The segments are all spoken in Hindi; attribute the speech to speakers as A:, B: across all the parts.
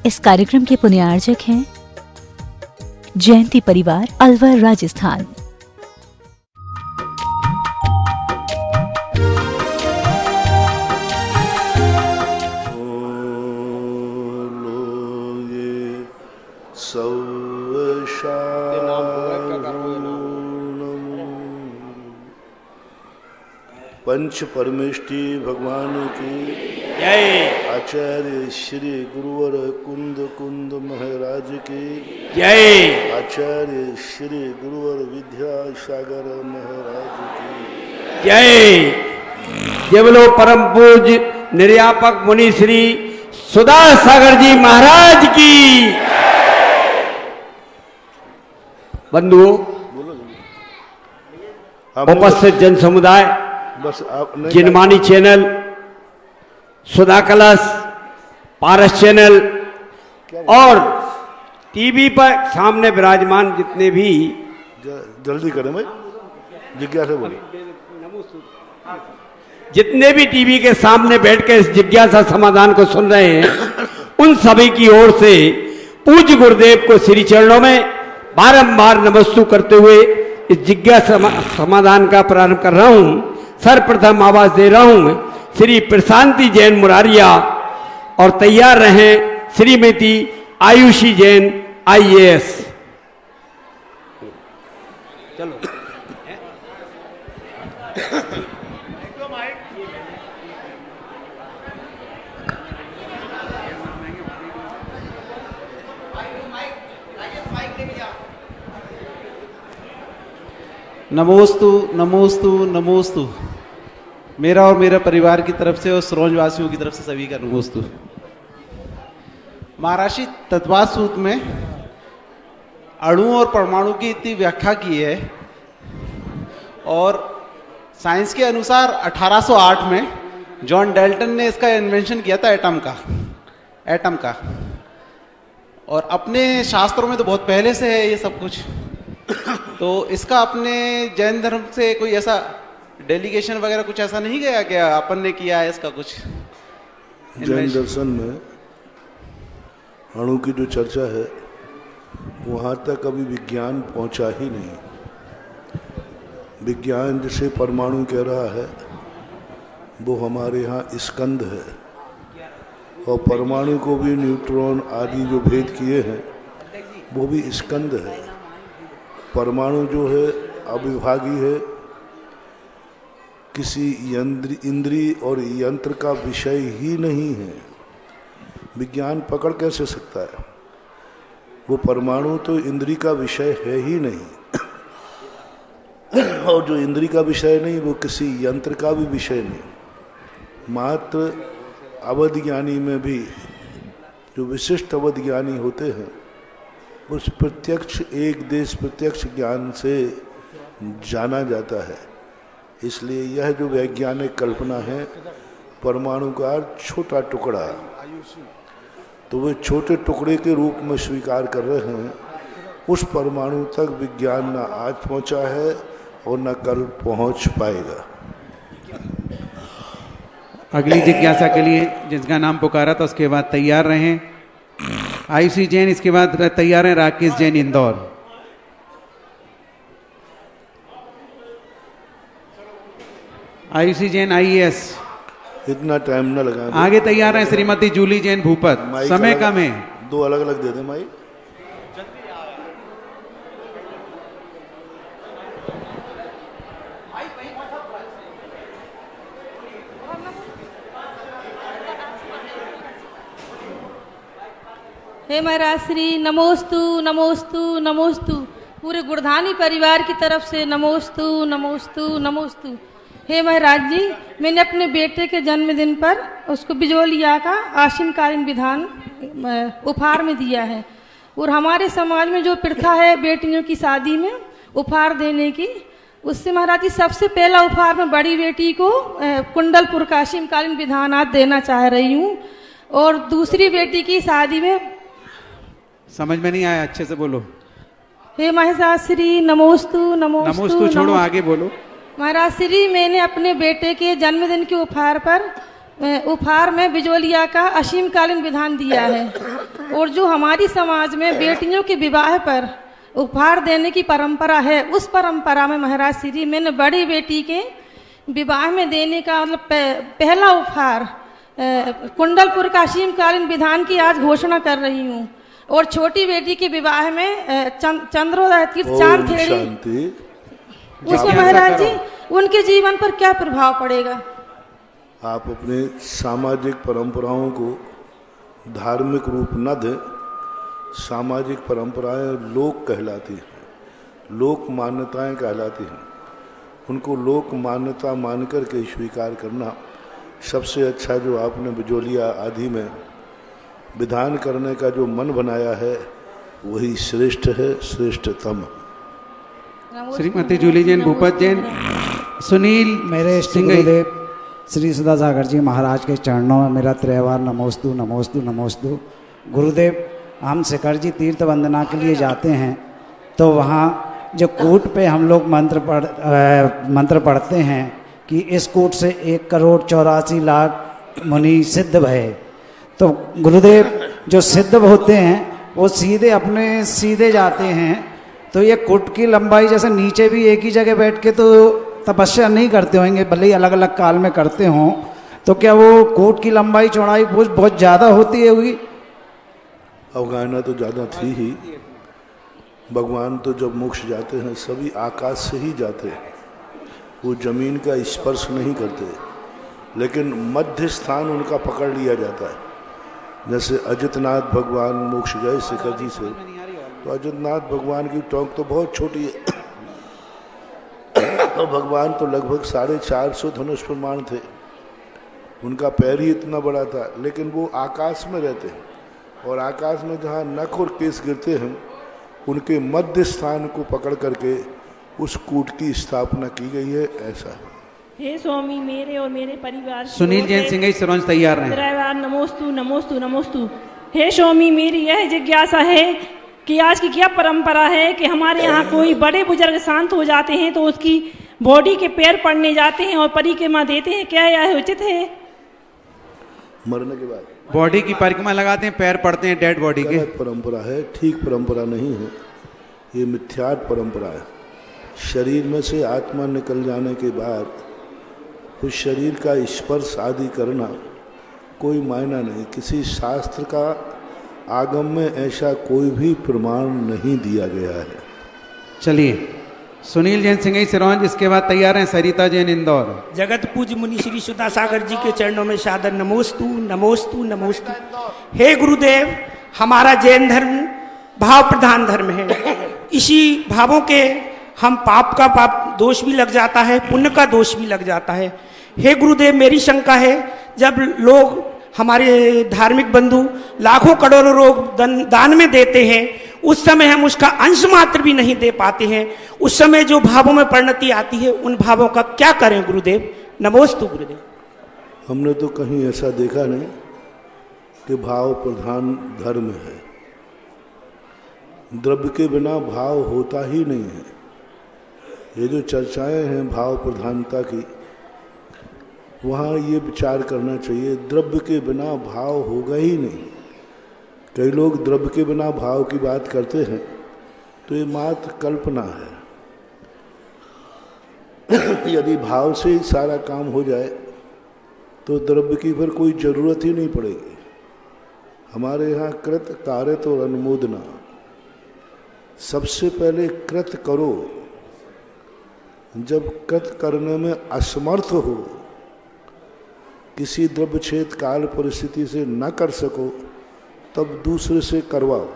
A: इस कार्यक्रम के पुण्यार्जक हैं जयंती परिवार, अलवर, राजस्थान।
B: पंच परमेष्टि भगवान की
C: जय।
B: आचार्य श्री गुरुवर कुंद कुंद महाराज की
C: जय।
B: आचार्य श्री गुरुवर विद्यासागर महाराज की
C: जय। जय बोलो परम पूज्य निर्यापक मुनि श्री सुधासागर जी महाराज की। बंधुओं, उपस्थित जन समुदाय,
B: बस आप
C: जिनमानी चैनल, सुधा कलश, पारस चैनल और टीवी पर सामने विराजमान जितने भी
B: जल्दी करें भाई, जिज्ञासा बोलिए।
C: जितने भी टीवी के सामने बैठ के इस जिज्ञासा समाधान को सुन रहे हैं, उन सभी की ओर से पूज्य गुरुदेव को श्री चरणों में बारंबार नमस्ते करते हुए इस जिज्ञासा समाधान का प्रारंभ कर रहा हूं। सर्वप्रथम आवाज दे रहा हूं श्री प्रशांति जैन मुरारिया और तैयार रहें श्रीमती आयुषी जैन IAS। चलो
D: नमोस्तु नमोस्तु नमोस्तु। मेरा और मेरे परिवार की तरफ से और सरोजवासियों की तरफ से सभी का नमोस्तु। महर्षि तत्वाद सूत्र में अणु और परमाणु की इतनी व्याख्या की है और साइंस के अनुसार 1808 में जॉन डाल्टन ने इसका इन्वेंशन किया था एटम का। और अपने शास्त्रों में तो बहुत पहले से है ये सब कुछ। तो इसका अपने जैन धर्म से कोई ऐसा डेलीगेशन वगैरह कुछ ऐसा नहीं गया क्या अपन ने किया है इसका कुछ?
B: जैन दर्शन में अणु की जो चर्चा है वहाँ तक अभी विज्ञान पहुँचा ही नहीं। विज्ञान जिसे परमाणु कह रहा है वो हमारे यहाँ स्कंद है, और परमाणु को भी न्यूट्रॉन आदि जो भेद किए हैं वो भी स्कंद है। परमाणु जो है अविभागी है, किसी इंद्रिय और यंत्र का विषय ही नहीं है। विज्ञान पकड़ कैसे सकता है? वो परमाणु तो इंद्रिय का विषय है ही नहीं और जो इंद्रिय का विषय नहीं वो किसी यंत्र का भी विषय नहीं। मात्र अवध ज्ञानी में भी जो विशिष्ट अवध ज्ञानी होते हैं उस प्रत्यक्ष एक देश प्रत्यक्ष ज्ञान से जाना जाता है। इसलिए यह जो वैज्ञानिक कल्पना है परमाणु का छोटा टुकड़ा, तो वे छोटे टुकड़े के रूप में स्वीकार कर रहे हैं। उस परमाणु तक विज्ञान न आज पहुंचा है और न कल पहुंच पाएगा।
D: अगली जिज्ञासा के लिए जिसका नाम पुकारा था उसके बाद तैयार रहें आयुषी जैन, इसके बाद तैयार हैं राकेश जैन इंदौर। आयुषी जैन IAS।
B: इतना टाइम न लगा।
D: आगे तैयार हैं श्रीमती जूली जैन भूपत। समय कम है,
B: दो अलग अलग दे दे माई।
E: हे महाराज श्री नमोस्तु नमोस्तु नमोस्तु। पूरे गुरधानी परिवार की तरफ से नमोस्तु नमोस्तु नमोस्तु। हे महाराज जी, मैंने अपने बेटे के जन्मदिन पर उसको बिजोलिया का आशीनकालीन विधान उपहार में दिया है। और हमारे समाज में जो प्रथा है बेटियों की शादी में उपहार देने की, उससे महाराज जी सबसे पहला उपहार मैं बड़ी बेटी को कुंडलपुर का आशीनकालीन विधान आज देना चाह रही हूँ। और दूसरी बेटी की शादी में
D: समझ में नहीं आया, अच्छे से बोलो।
E: हे महाराज श्री नमोस्तु नमोस्तु।
D: नमोस्तु छोड़ो, आगे बोलो।
E: महाराज श्री, मैंने अपने बेटे के जन्मदिन के उपहार पर उपहार में बिजोलिया का असीमकालीन विधान दिया है। और जो हमारी समाज में बेटियों के विवाह पर उपहार देने की परंपरा है, उस परंपरा में महाराज श्री मैंने बड़ी बेटी के विवाह में देने का मतलब पहला उपहार कुंडलपुर का असीमकालीन विधान की आज घोषणा कर रही हूँ। और छोटी बेटी के विवाह में चंद्रोदय तीर्थ चांद
B: ओम
E: खेड़ी,
B: शांति।
E: उसमें महाराज जी उनके जीवन पर क्या प्रभाव पड़ेगा?
B: आप अपने सामाजिक परंपराओं को धार्मिक रूप न दें। सामाजिक परंपराएं लोक कहलाती हैं, लोक मान्यताएं कहलाती हैं। उनको लोक मान्यता मान कर के स्वीकार करना सबसे अच्छा जो आपने बिजोलिया आदि में विधान करने का जो मन बनाया है वही श्रेष्ठ है, श्रेष्ठतम।
F: श्रीमती जूली जैन, भूपत जैन, सुनील
G: मेरे इष्ट
F: सिंह
G: गुरुदेव श्री सुधा सागर जी महाराज के चरणों में मेरा त्रैवार नमोस्तु नमोस्तु नमोस्तु। गुरुदेव, हम शिखर जी तीर्थ वंदना के लिए जाते हैं तो वहाँ जो कूट पे हम लोग मंत्र पढ़ते हैं कि इस कूट से 1,84,00,000 मुनि सिद्ध भये। तो गुरुदेव, जो सिद्ध होते हैं वो सीधे जाते हैं। तो ये कूट की लंबाई जैसे नीचे भी एक ही जगह बैठ के तो तपस्या नहीं करते होंगे, भले ही अलग अलग काल में करते हों, तो क्या वो कूट की लंबाई चौड़ाई बहुत ज़्यादा होती होगी?
B: अवगाहना तो ज़्यादा थी ही। भगवान तो जब मोक्ष जाते हैं सभी आकाश से ही जाते हैं, वो जमीन का स्पर्श नहीं करते, लेकिन मध्य स्थान उनका पकड़ लिया जाता है। जैसे अजितनाथ भगवान मोक्ष गए शिखर जी से, तो अजितनाथ भगवान की टोंक तो बहुत छोटी है तो भगवान तो लगभग 450 धनुष प्रमाण थे, उनका पैर ही इतना बड़ा था, लेकिन वो आकाश में रहते हैं। और आकाश में जहाँ नख और केस गिरते हैं उनके मध्य स्थान को पकड़ करके उस कूट की स्थापना की गई है। ऐसा
H: हे स्वामी, मेरे और मेरे परिवार
F: सुनील जैन सिंह सरपंच तैयार हैं।
H: त्रैवार नमोस्तु नमोस्तु नमोस्तु। हे स्वामी, मेरी यह जिज्ञासा है कि आज की क्या परंपरा है कि हमारे यहाँ कोई बड़े बुजुर्ग शांत हो जाते हैं तो उसकी बॉडी के पैर पड़ने जाते हैं और परिक्रमा देते हैं, क्या यह उचित है?
B: मरने के बाद
F: बॉडी की परिक्रमा लगाते हैं, पैर पड़ते हैं डेड बॉडी के।
B: गलत परंपरा है, ठीक परंपरा नहीं है, ये मिथ्यात परंपरा है। शरीर में से आत्मा निकल जाने के बाद उस शरीर का स्पर्श आदि करना कोई मायना नहीं। किसी शास्त्र का आगम में ऐसा कोई भी प्रमाण नहीं दिया गया है।
F: चलिए, सुनील जैन सिंह सिरोंज, इसके बाद तैयार हैं सरिता जैन इंदौर।
I: जगत पूज्य मुनि श्री सुधा सागर जी के चरणों में सादर नमोस्तु नमोस्तु नमोस्तु। हे गुरुदेव, हमारा जैन धर्म भाव प्रधान धर्म है। इसी भावों के हम पाप का पाप दोष भी लग जाता है, पुण्य का दोष भी लग जाता है। हे गुरुदेव, मेरी शंका है, जब लोग हमारे धार्मिक बंधु लाखों करोड़ों लोग दान में देते हैं, उस समय हम उसका अंश मात्र भी नहीं दे पाते हैं। उस समय जो भावों में परिणति आती है, उन भावों का क्या करें गुरुदेव? नमोस्तु गुरुदेव।
B: हमने तो कहीं ऐसा देखा नहीं कि भाव प्रधान धर्म है। द्रव्य के बिना भाव होता ही नहीं है। ये जो चर्चाएं हैं भाव प्रधानता की, वहाँ ये विचार करना चाहिए द्रव्य के बिना भाव होगा ही नहीं। कई लोग द्रव्य के बिना भाव की बात करते हैं, तो ये मात्र कल्पना है। यदि भाव से ही सारा काम हो जाए तो द्रव्य की फिर कोई जरूरत ही नहीं पड़ेगी। हमारे यहाँ कृत, कार्यत और अनुमोदना, सबसे पहले कृत करो। जब कृत करने में असमर्थ हो, किसी द्रव्य छेद काल परिस्थिति से न कर सको, तब दूसरे से करवाओ।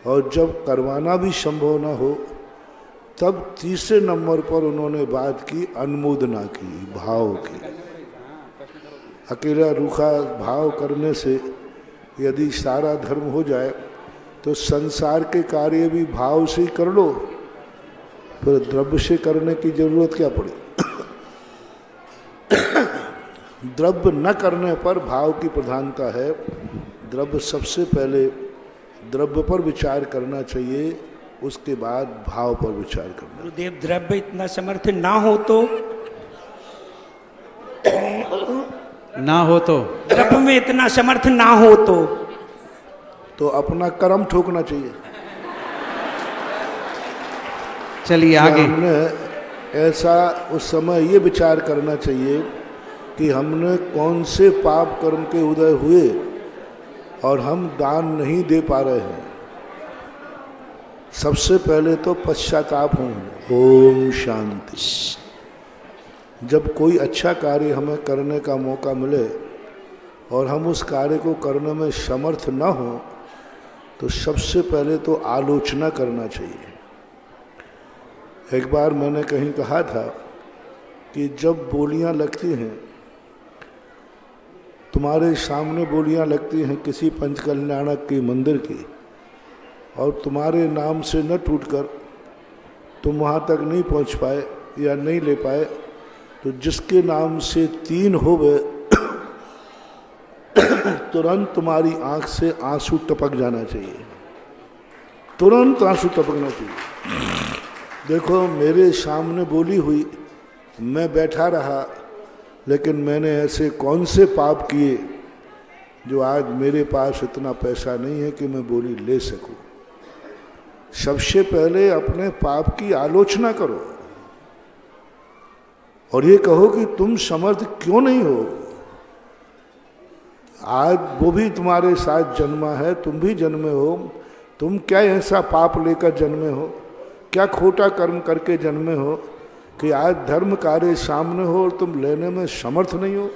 B: और जब करवाना भी संभव न हो, तब तीसरे नंबर पर उन्होंने बात की अनुमोदना की, भाव की। अकेला रूखा भाव करने से यदि सारा धर्म हो जाए तो संसार के कार्य भी भाव से ही कर लो, फिर द्रव्य से करने की जरूरत क्या पड़े। द्रव्य न करने पर भाव की प्रधानता है। द्रव्य सबसे पहले द्रव्य पर विचार करना चाहिए, उसके बाद भाव पर विचार करना।
I: गुरुदेव, द्रव्य इतना समर्थ ना हो
F: ना हो
I: द्रव्य में इतना समर्थ ना हो तो
B: अपना कर्म ठोकना चाहिए।
F: चलिए आगे।
B: हमने ऐसा उस समय ये विचार करना चाहिए कि हमने कौन से पाप कर्म के उदय हुए और हम दान नहीं दे पा रहे हैं। सबसे पहले तो पश्चाताप हो। ओम शांति। जब कोई अच्छा कार्य हमें करने का मौका मिले और हम उस कार्य को करने में समर्थ न हो तो सबसे पहले तो आलोचना करना चाहिए। एक बार मैंने कहीं कहा था कि जब बोलियां लगती हैं, तुम्हारे सामने बोलियां लगती हैं किसी पंचकल्याणक के मंदिर की, और तुम्हारे नाम से न टूटकर तुम वहाँ तक नहीं पहुँच पाए या नहीं ले पाए, तो जिसके नाम से 3 हो गए तुरंत तुम्हारी आंख से आंसू टपक जाना चाहिए, तुरंत आंसू टपकना चाहिए। देखो मेरे सामने बोली हुई, मैं बैठा रहा, लेकिन मैंने ऐसे कौन से पाप किए जो आज मेरे पास इतना पैसा नहीं है कि मैं बोली ले सकूं। सबसे पहले अपने पाप की आलोचना करो और ये कहो कि तुम समर्थ क्यों नहीं हो। आज वो भी तुम्हारे साथ जन्मा है, तुम भी जन्मे हो, तुम क्या ऐसा पाप लेकर जन्मे हो, क्या खोटा कर्म करके जन्मे हो कि आज धर्म कार्य सामने हो और तुम लेने में समर्थ नहीं हो।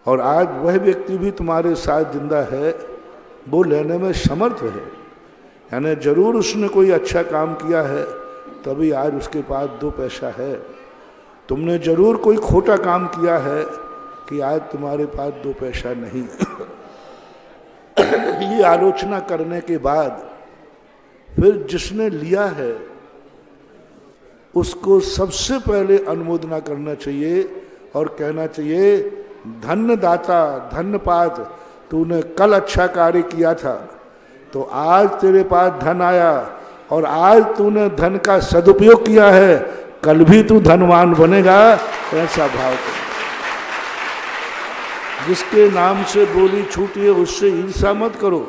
B: और आज वह व्यक्ति भी तुम्हारे साथ जिंदा है, वो लेने में समर्थ है, यानी जरूर उसने कोई अच्छा काम किया है तभी आज उसके पास 2 पैसा है। तुमने जरूर कोई खोटा काम किया है कि आज तुम्हारे पास 2 पैसा नहीं। ये आलोचना करने के बाद फिर जिसने लिया है उसको सबसे पहले अनुमोदना करना चाहिए और कहना चाहिए, धन्य दाता, धन्य पात, तूने कल अच्छा कार्य किया था तो आज तेरे पास धन आया, और आज तूने धन का सदुपयोग किया है, कल भी तू धनवान बनेगा। ऐसा भाव करो। जिसके नाम से बोली छूटी है उससे ईर्षा मत करो,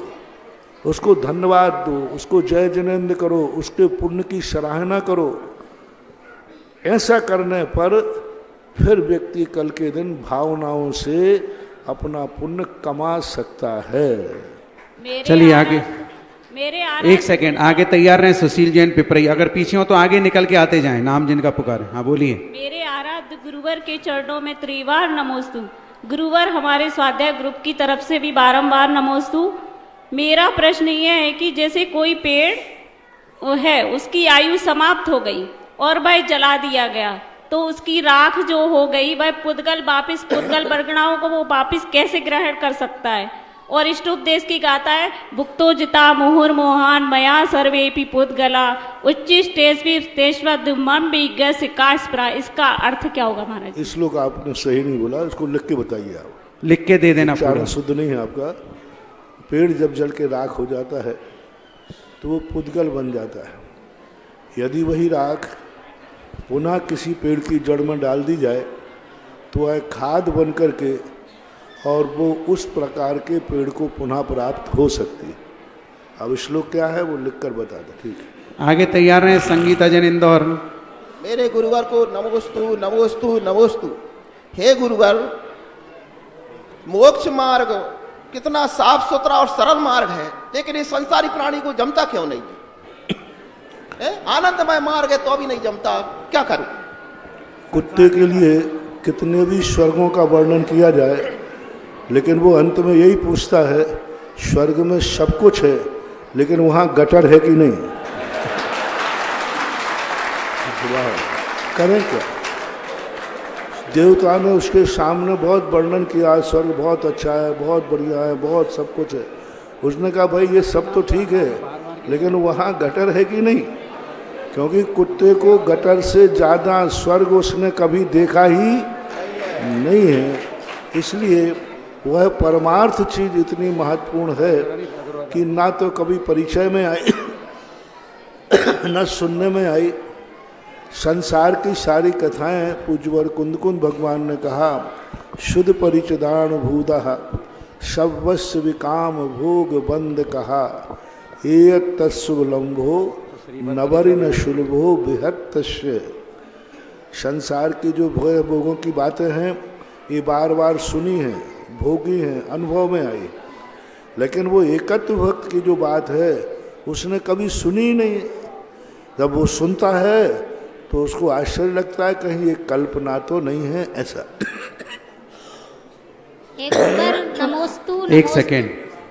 B: उसको धन्यवाद दो, उसको जय जिनेंद्र करो, उसके पुण्य की सराहना करो। ऐसा करने पर फिर व्यक्ति कल के दिन भावनाओं से अपना पुण्य कमा सकता है।
F: चलिए आगे। एक सेकेंड, आगे तैयार रहे। सुशील जैन पिपरई, अगर पीछे हो तो आगे निकल के आते जाएं, नाम जिनका पुकारे। हाँ बोलिए।
J: मेरे आराध्य गुरुवर के चरणों में त्रिवार नमोस्तु। गुरुवर हमारे स्वाध्याय ग्रुप की तरफ से भी बारंबार नमोस्तु। मेरा प्रश्न ये है कि जैसे कोई पेड़ है, उसकी आयु समाप्त हो गई और वह जला दिया गया, तो उसकी राख जो हो गई वह पुद्गल बरगणाओं को वो वापिस कैसे ग्रहण कर सकता है। और इष्ट उपदेश की गाता है, भुक्तो जिता मुहुर मोहान मया सर्वेपि पुद्गला उच्चिष्टेष्वम विज्ञा। इसका अर्थ क्या होगा महाराज?
B: इस श्लोक आपने सही नहीं बोला, इसको लिख के बताइए। आप
F: लिख के दे देना।
B: उच्चारण शुद्ध नहीं है आपका। पेड़ जब जल के राख हो जाता है तो वो पुद्गल बन जाता है। यदि वही राख पुनः किसी पेड़ की जड़ में डाल दी जाए तो वह खाद बन करके और वो उस प्रकार के पेड़ को पुनः प्राप्त हो सकती है। अब श्लोक क्या है वो लिखकर बता दो। ठीक है,
F: आगे तैयार हैं। संगीता जन इंदौर।
K: मेरे गुरुवर को नमोस्तु नमोस्तु नमोस्तु। हे गुरुवर, मोक्ष मार्ग कितना साफ सुथरा और सरल मार्ग है, लेकिन इस संसारी प्राणी को जमता क्यों नहीं है? आनंदमय मार्ग है तो भी नहीं जमता, क्या करूं?
B: कुत्ते के लिए कितने भी स्वर्गों का वर्णन किया जाए, लेकिन वो अंत में यही पूछता है, स्वर्ग में सब कुछ है लेकिन वहाँ गटर है कि नहीं? करें क्या? देवता ने उसके सामने बहुत वर्णन किया, स्वर्ग बहुत अच्छा है, बहुत बढ़िया है, बहुत सब कुछ है। उसने कहा भाई ये सब तो ठीक है, लेकिन वहाँ गटर है कि नहीं? क्योंकि कुत्ते को गटर से ज़्यादा स्वर्ग उसने कभी देखा ही नहीं है। इसलिए वह परमार्थ चीज इतनी महत्वपूर्ण है कि ना तो कभी परिचय में आई न सुनने में आई। संसार की सारी कथाएं पूज्यवर कुंदकुंद भगवान ने कहा शुद्ध परिचदान भूदा शवस्य विकाम भोग बंद कहा एयत तत्सुलंभो नवरि न शुल्भो बिहत्तस्य। संसार की जो भोगों की बातें हैं ये बार बार सुनी हैं, भोगी हैं, अनुभव में आई, लेकिन वो एकत्व भक्त की जो बात है उसने कभी सुनी ही नहीं। जब वो सुनता है तो उसको आश्चर्य लगता है कहीं ये कल्पना तो नहीं है ऐसा।
F: एक सेकेंड,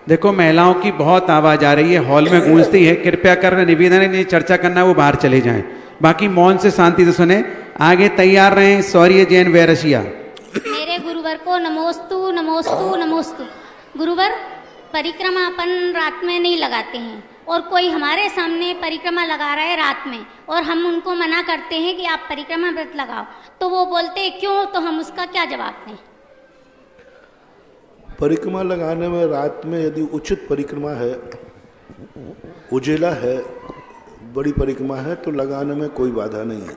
F: देखो महिलाओं की बहुत आवाज आ रही है, हॉल में गूंजती है, कृपया कर निवेदन है, चर्चा करना है वो बाहर चले जाएं, बाकी मौन से शांति से सुने। आगे तैयार रहें। सौर्य जैन वैरसिया।
L: मेरे गुरुवर को नमोस्तु नमोस्तु नमोस्तु। गुरुवर, परिक्रमा अपन रात में नहीं लगाते हैं और कोई हमारे सामने परिक्रमा लगा रहा है रात में और हम उनको मना करते हैं कि आप परिक्रमा व्रत लगाओ, तो वो बोलते हैं क्यों, तो हम उसका क्या जवाब दें?
B: परिक्रमा लगाने में रात में यदि उचित परिक्रमा है, उजेला है, बड़ी परिक्रमा है तो लगाने में कोई बाधा नहीं है।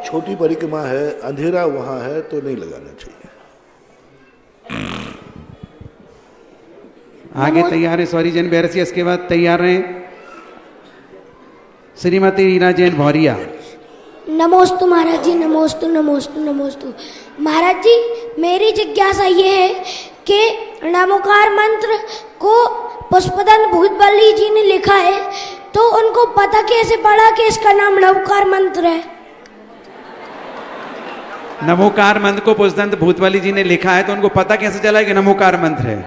B: छोटी परिक्रमा है, अंधेरा वहां है तो नहीं लगाना चाहिए।
F: आगे तैयार है सौरी जैन बैरसिया, इसके बाद तैयार हैं श्रीमती रीना जैन भौरिया।
M: नमोस्तु महाराज जी, नमोस्तु नमोस्तु नमोस्तु। महाराज जी, मेरी जिज्ञासा ये है कि नमोकार मंत्र को पुष्पदंत भूतबली जी ने लिखा है, तो उनको पता कैसे पड़ा कि इसका नाम नमोकार मंत्र है?
F: नमोकार मंत्र को पुष्पदंत भूतबली जी ने लिखा है तो उनको पता कैसे चला कि नमोकार मंत्र है?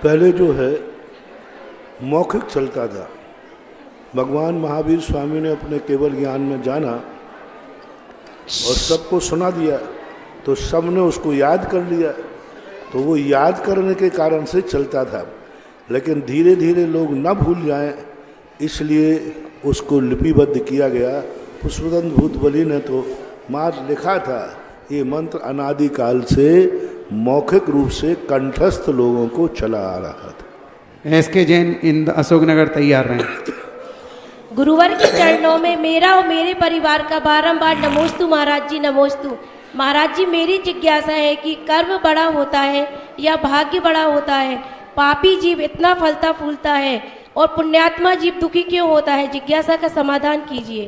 B: पहले जो है मौखिक चलता था। भगवान महावीर स्वामी ने अपने केवल ज्ञान में जाना और सबको सुना दिया, तो सब ने उसको याद कर लिया, तो वो याद करने के कारण से चलता था। लेकिन धीरे धीरे लोग न भूल जाएं, इसलिए उसको लिपिबद्ध किया गया। पुष्पदंत भूतबली ने तो मार लिखा था। ये मंत्र अनादिकाल से मौखिक रूप से कंठस्थ लोगों को चला आ रहा था।
F: एसके जैन इन अशोकनगर तैयार रहें।
N: गुरुवर के चरणों में मेरा और मेरे परिवार का बारंबार नमोस्तु महाराज जी, नमोस्तु। महाराज जी, मेरी जिज्ञासा है कि कर्म बड़ा होता है या भाग्य बड़ा होता है? पापी जीव इतना फलता फूलता है और पुण्यात्मा जीव दुखी क्यों होता है? जिज्ञासा का समाधान कीजिए।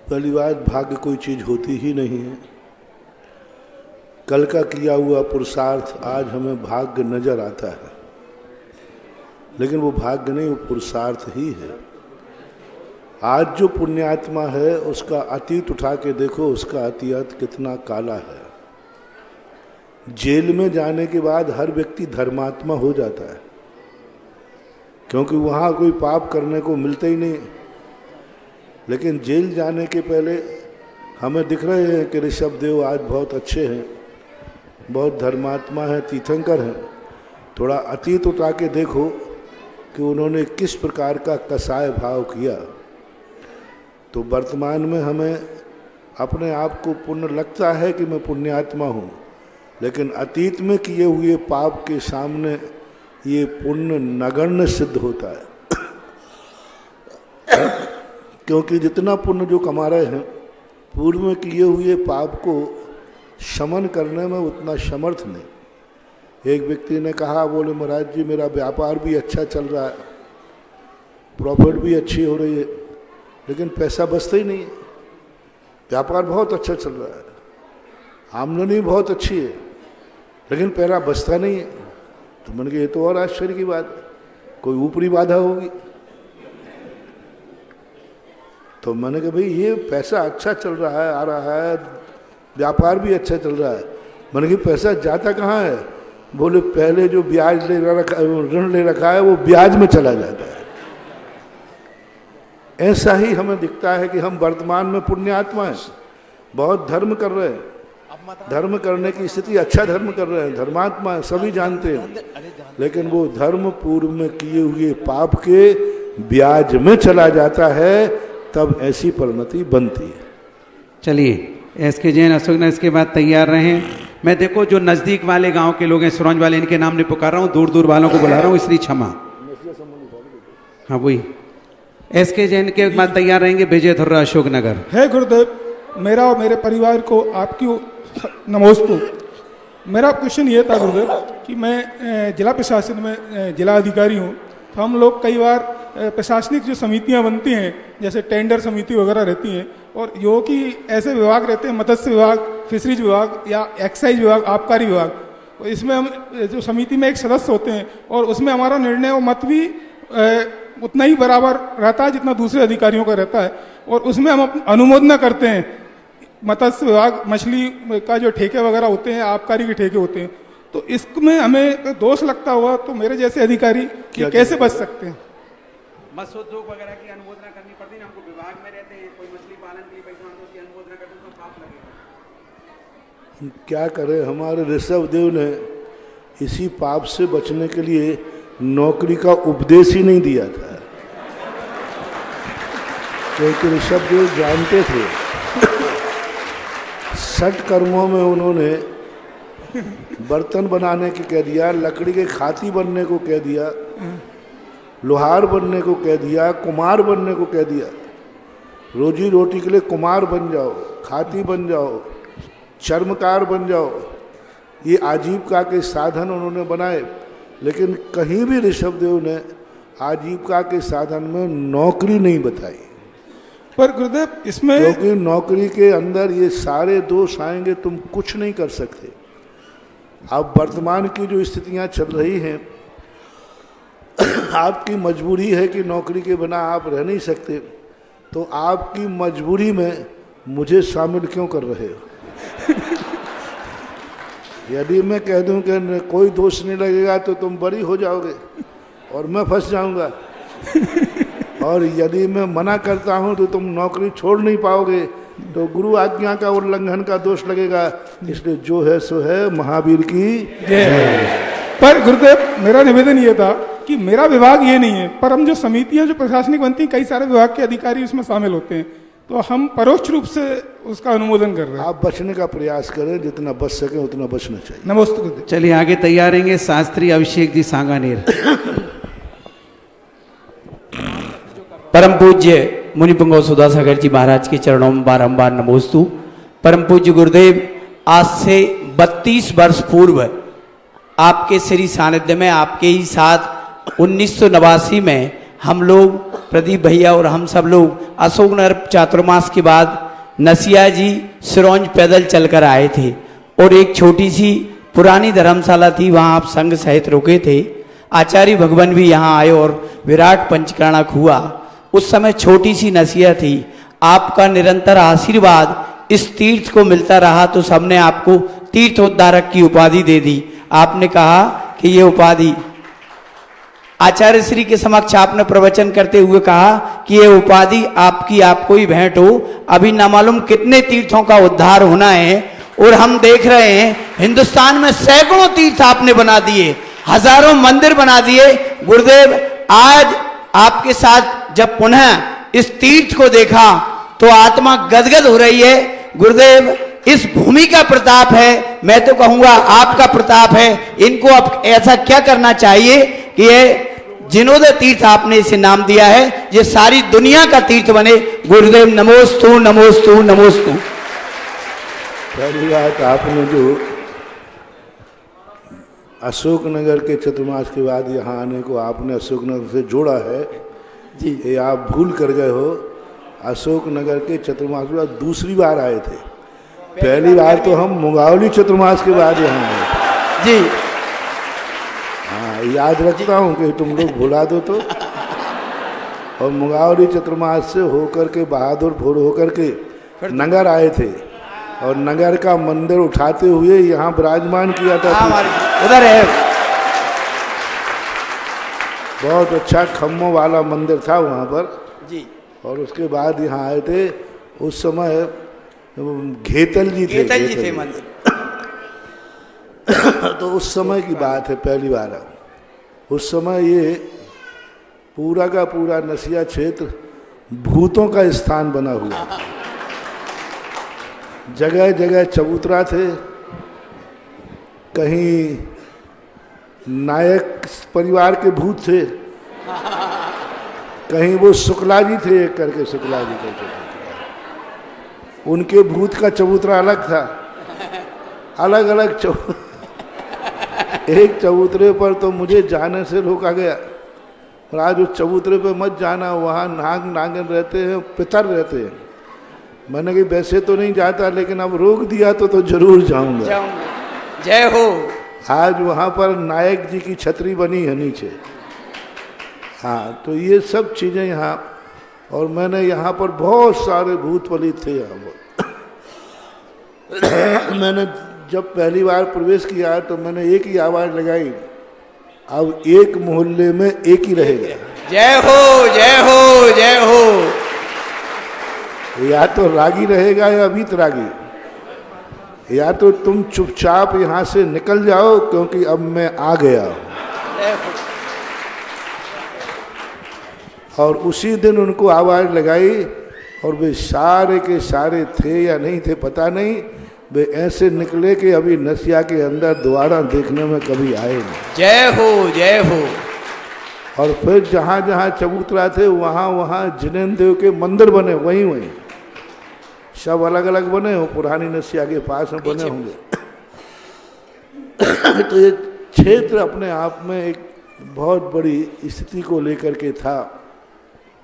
B: पहली बात, भाग्य कोई चीज होती ही नहीं है। कल का किया हुआ पुरुषार्थ आज हमें भाग्य नजर आता है, लेकिन वो भाग्य नहीं, वो पुरुषार्थ ही है। आज जो पुण्यात्मा है उसका अतीत उठा के देखो, उसका अतीत कितना काला है। जेल में जाने के बाद हर व्यक्ति धर्मात्मा हो जाता है, क्योंकि वहाँ कोई पाप करने को मिलता ही नहीं। लेकिन जेल जाने के पहले हमें दिख रहे हैं कि ऋषभ देव आज बहुत अच्छे हैं, बहुत धर्मात्मा हैं, तीर्थंकर हैं। थोड़ा अतीत उठा के देखो कि उन्होंने किस प्रकार का कसाय भाव किया। तो वर्तमान में हमें अपने आप को पुण्य लगता है कि मैं पुण्यात्मा हूँ, लेकिन अतीत में किए हुए पाप के सामने ये पुण्य नगण्य सिद्ध होता है। क्योंकि जितना पुण्य जो कमा रहे हैं, पूर्व में किए हुए पाप को शमन करने में उतना समर्थ नहीं। एक व्यक्ति ने कहा, बोले महाराज जी मेरा व्यापार भी अच्छा चल रहा है, प्रॉफिट भी अच्छी हो रही है, लेकिन पैसा बचता ही नहीं है। व्यापार बहुत अच्छा चल रहा है, आमदनी बहुत अच्छी है, लेकिन पैसा बचता नहीं है। तो मैंने कहा ये तो और आश्चर्य की बात, कोई ऊपरी बाधा होगी। तो मैंने कहा भाई ये पैसा अच्छा चल रहा है, आ रहा है, व्यापार भी अच्छा चल रहा है, मैंने कहा पैसा जाता कहाँ है? बोले पहले जो ब्याज ले रखा, ऋण ले रखा है वो ब्याज में चला जाता है। ऐसा ही हमें दिखता है कि हम वर्तमान में पुण्यात्मा हैं, बहुत धर्म कर रहे हैं, धर्म करने की स्थिति, अच्छा धर्म कर रहे हैं, धर्मात्मा है, सभी जानते हैं, लेकिन वो धर्म पूर्व में किए हुए पाप के ब्याज में चला जाता है, तब ऐसी परिणति बनती है।
F: चलिए एसके जैन अशोकनगर, इसके बाद तैयार रहें। मैं देखो जो नज़दीक वाले गांव के लोग हैं, सुरंज वाले, इनके नाम नहीं पुकार रहा हूँ, दूर दूर वालों को बुला रहा हूँ, इसलिए क्षमा। हाँ वही एसके जैन के बाद तैयार रहेंगे विजय धुर्रा अशोकनगर।
O: हे गुरुदेव, मेरा और मेरे परिवार को आपकी नमोस्तु। मेरा क्वेश्चन ये था गुरुदेव कि मैं जिला प्रशासन में जिला अधिकारी हूँ, तो हम लोग कई बार प्रशासनिक जो समितियाँ बनती हैं, जैसे टेंडर समिति वगैरह रहती हैं, और जो कि ऐसे विभाग रहते हैं, मत्स्य विभाग, फिशरीज विभाग या एक्साइज विभाग, आबकारी विभाग, तो इसमें हम जो समिति में एक सदस्य होते हैं और उसमें हमारा निर्णय और मत भी उतना ही बराबर रहता है जितना दूसरे अधिकारियों का रहता है, और उसमें हम अनुमोदन करते हैं। मत्स्य विभाग मछली का जो ठेके वगैरह होते हैं, आबकारी के ठेके होते हैं, तो इसमें हमें दोष लगता हुआ तो मेरे जैसे अधिकारी कैसे बच सकते हैं?
F: मत्स्य उद्योग वगैरह की अनुमोदना करनी पड़ती है, हमको विभाग में रहते हैं, कोई मछली पालन के लिए पैसा मांगते उसकी अनुमोदना करते तो पाप लगेगा।
B: हम क्या करें, हमारे ऋषभ देव ने इसी पाप से बचने के लिए नौकरी का उपदेश ही नहीं दिया था, क्योंकि ऋषभ देव जानते थे सठ कर्मों में उन्होंने बर्तन बनाने की कह दिया, लकड़ी के खाती बनने को कह दिया, लोहार बनने को कह दिया, कुम्हार बनने को कह दिया। रोजी रोटी के लिए कुम्हार बन जाओ, खाती बन जाओ, चर्मकार बन जाओ, ये आजीविका के साधन उन्होंने बनाए। लेकिन कहीं भी ऋषभ देव ने आजीविका के साधन में नौकरी नहीं बताई।
O: पर गुरुदेव इसमें,
B: क्योंकि नौकरी के अंदर ये सारे दोष आएंगे, तुम कुछ नहीं कर सकते। अब वर्तमान की जो स्थितियां चल रही हैं, आपकी मजबूरी है कि नौकरी के बिना आप रह नहीं सकते, तो आपकी मजबूरी में मुझे शामिल क्यों कर रहे हो? यदि मैं कह दूं कि कोई दोष नहीं लगेगा तो तुम बरी हो जाओगे और मैं फंस जाऊंगा, और यदि मैं मना करता हूं तो तुम नौकरी छोड़ नहीं पाओगे, तो गुरु आज्ञा का उल्लंघन का दोष लगेगा। इसलिए जो है सो है, महावीर की जय।
O: पर गुरुदेव मेरा निवेदन ये था कि मेरा विभाग ये नहीं है, पर हम जो समितियां जो प्रशासनिक बनती हैं, कई सारे विभाग के अधिकारी उसमें शामिल होते हैं, तो हम परोक्ष रूप से उसका अनुमोदन कर रहे हैं।
B: आप बचने का प्रयास करें, जितना बच सके उतना बचना चाहिए।
O: नमस्ते गुरुदेव।
F: चलिए आगे तैयार रहेंगे शास्त्री अभिषेक जी सांगानेर।
P: परम पूज्य मुनि पुंगव सुधा सागर जी महाराज के चरणों में बारंबार नमोस्तु। परम पूज्य गुरुदेव, आज से 32 वर्ष पूर्व आपके श्री सानिध्य में, आपके ही साथ 1989 में हम लोग, प्रदीप भैया और हम सब लोग अशोकनगर चातुर्मास के बाद नसिया जी सिरोंज पैदल चलकर आए थे, और एक छोटी सी पुरानी धर्मशाला थी, वहाँ आप संघ सहित रुके थे। आचार्य भगवान भी यहाँ आए और विराट पंचकर्णक हुआ। उस समय छोटी सी नसिया थी। आपका निरंतर आशीर्वाद इस तीर्थ को मिलता रहा, तो सबने आपको तीर्थोद्धारक की उपाधि दे दी। आपने कहा कि ये उपाधि, आचार्य श्री के समक्ष आपने प्रवचन करते हुए कहा कि ये उपाधि आपकी, आपको ही भेंट हो। अभी न मालूम कितने तीर्थों का उद्धार होना है, और हम देख रहे हैं हिंदुस्तान में सैकड़ों तीर्थ आपने बना दिए, हजारों मंदिर बना दिए। गुरुदेव, आज आपके साथ जब पुनः इस तीर्थ को देखा तो आत्मा गदगद हो रही है। गुरुदेव, इस भूमि का प्रताप है, मैं तो कहूंगा आपका प्रताप है। इनको अब ऐसा क्या करना चाहिए कि ये जिनोदय तीर्थ आपने इसे नाम दिया है, ये सारी दुनिया का तीर्थ बने। गुरुदेव नमोस्तु नमोस्तु नमोस्तु।
B: पहली बात, आपने जो अशोकनगर के चतुर्मास के बाद यहाँ आने को आपने अशोकनगर से जोड़ा है जी, ये आप भूल कर गए हो। अशोकनगर के चतुर्मास के बाद दूसरी बार आए थे। पहली बार तो हम मुंगावली चतुर्मास के बाद यहाँ आए
P: जी।
B: हाँ, याद रखता हूँ कि तुम लोग भुला दो तो। और मुंगावली चतुर्मास से होकर के बहादुरपुर होकर के नगर आए थे, और नगर का मंदिर उठाते हुए यहाँ विराजमान किया था।
P: उधर है,
B: बहुत अच्छा खम्भों वाला मंदिर था वहाँ पर
P: जी।
B: और उसके बाद यहाँ आए थे। उस समय घेतल जी थे
P: मंदिर।
B: तो उस समय की बात है, पहली बार। उस समय ये पूरा का पूरा नसिया क्षेत्र भूतों का स्थान बना हुआ, जगह जगह चबूतरा थे। कहीं नायक परिवार के भूत थे, कहीं वो शुक्ला जी थे, एक करके शुक्ला जी करके, उनके भूत का चबूतरा अलग था। अलग अलग एक चबूतरे पर तो मुझे जाने से रोका गया, और आज उस चबूतरे पर मत जाना, वहाँ नाग नागिन रहते हैं, पितर रहते हैं। मैंने कहा वैसे तो नहीं जाता, लेकिन अब रोक दिया तो जरूर जाऊंगा।
P: जय हो।
B: आज वहाँ पर नायक जी की छतरी बनी है नीचे। हाँ, तो ये सब चीज़ें यहाँ, और मैंने यहाँ पर बहुत सारे भूत पलित थे यहाँ पर। मैंने जब पहली बार प्रवेश किया तो मैंने एक ही आवाज़ लगाई, अब एक मोहल्ले में एक ही रहेगा।
P: जय हो जय हो जय हो।
B: या तो रागी रहेगा या वीतरागी, या तो तुम चुपचाप यहाँ से निकल जाओ, क्योंकि अब मैं आ गया हूँ। और उसी दिन उनको आवाज़ लगाई, और वे सारे के सारे थे या नहीं थे पता नहीं, वे ऐसे निकले कि अभी नसिया के अंदर दोबारा देखने में कभी आए नहीं।
P: जय हो जय हो।
B: और फिर जहाँ जहाँ चबूतरा थे वहाँ वहाँ जिनेन्द्र देव के मंदिर बने, वहीं वहीं सब अलग अलग बने हो, पुरानी नसिया के पास में बने होंगे। तो ये क्षेत्र अपने आप में एक बहुत बड़ी स्थिति को लेकर के था।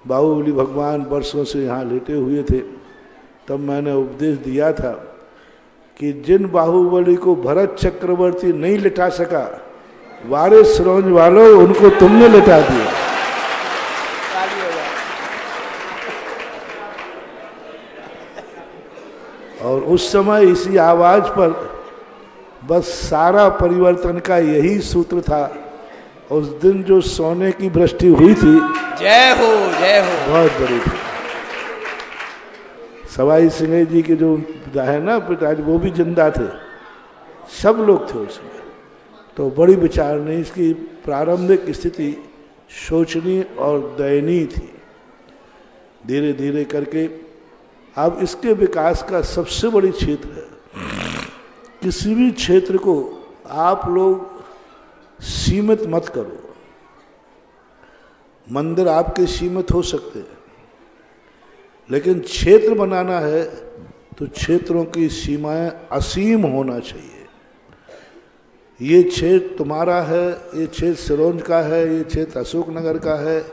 B: बाहुबली भगवान वर्षों से यहाँ लेटे हुए थे, तब मैंने उपदेश दिया था कि जिन बाहुबली को भरत चक्रवर्ती नहीं लिटा सका, वारे सिरोंज वालों, उनको तुमने लिटा दिया। और उस समय इसी आवाज पर बस सारा परिवर्तन का यही सूत्र था। उस दिन जो सोने की वृष्टि हुई थी,
P: जय हो जय हो,
B: बहुत बड़ी थी। सवाई सिंह जी के जो है ना पिताजी, वो भी जिंदा थे, सब लोग थे उसमें। तो बड़ी विचार नहीं, इसकी प्रारंभिक स्थिति शोचनीय और दयनीय थी। धीरे धीरे करके अब इसके विकास का सबसे बड़ी क्षेत्र है। किसी भी क्षेत्र को आप लोग सीमित मत करो। मंदिर आपके सीमित हो सकते हैं, लेकिन क्षेत्र बनाना है तो क्षेत्रों की सीमाएं असीम होना चाहिए। ये क्षेत्र तुम्हारा है, ये क्षेत्र सिरोंज का है, ये क्षेत्र अशोकनगर का है,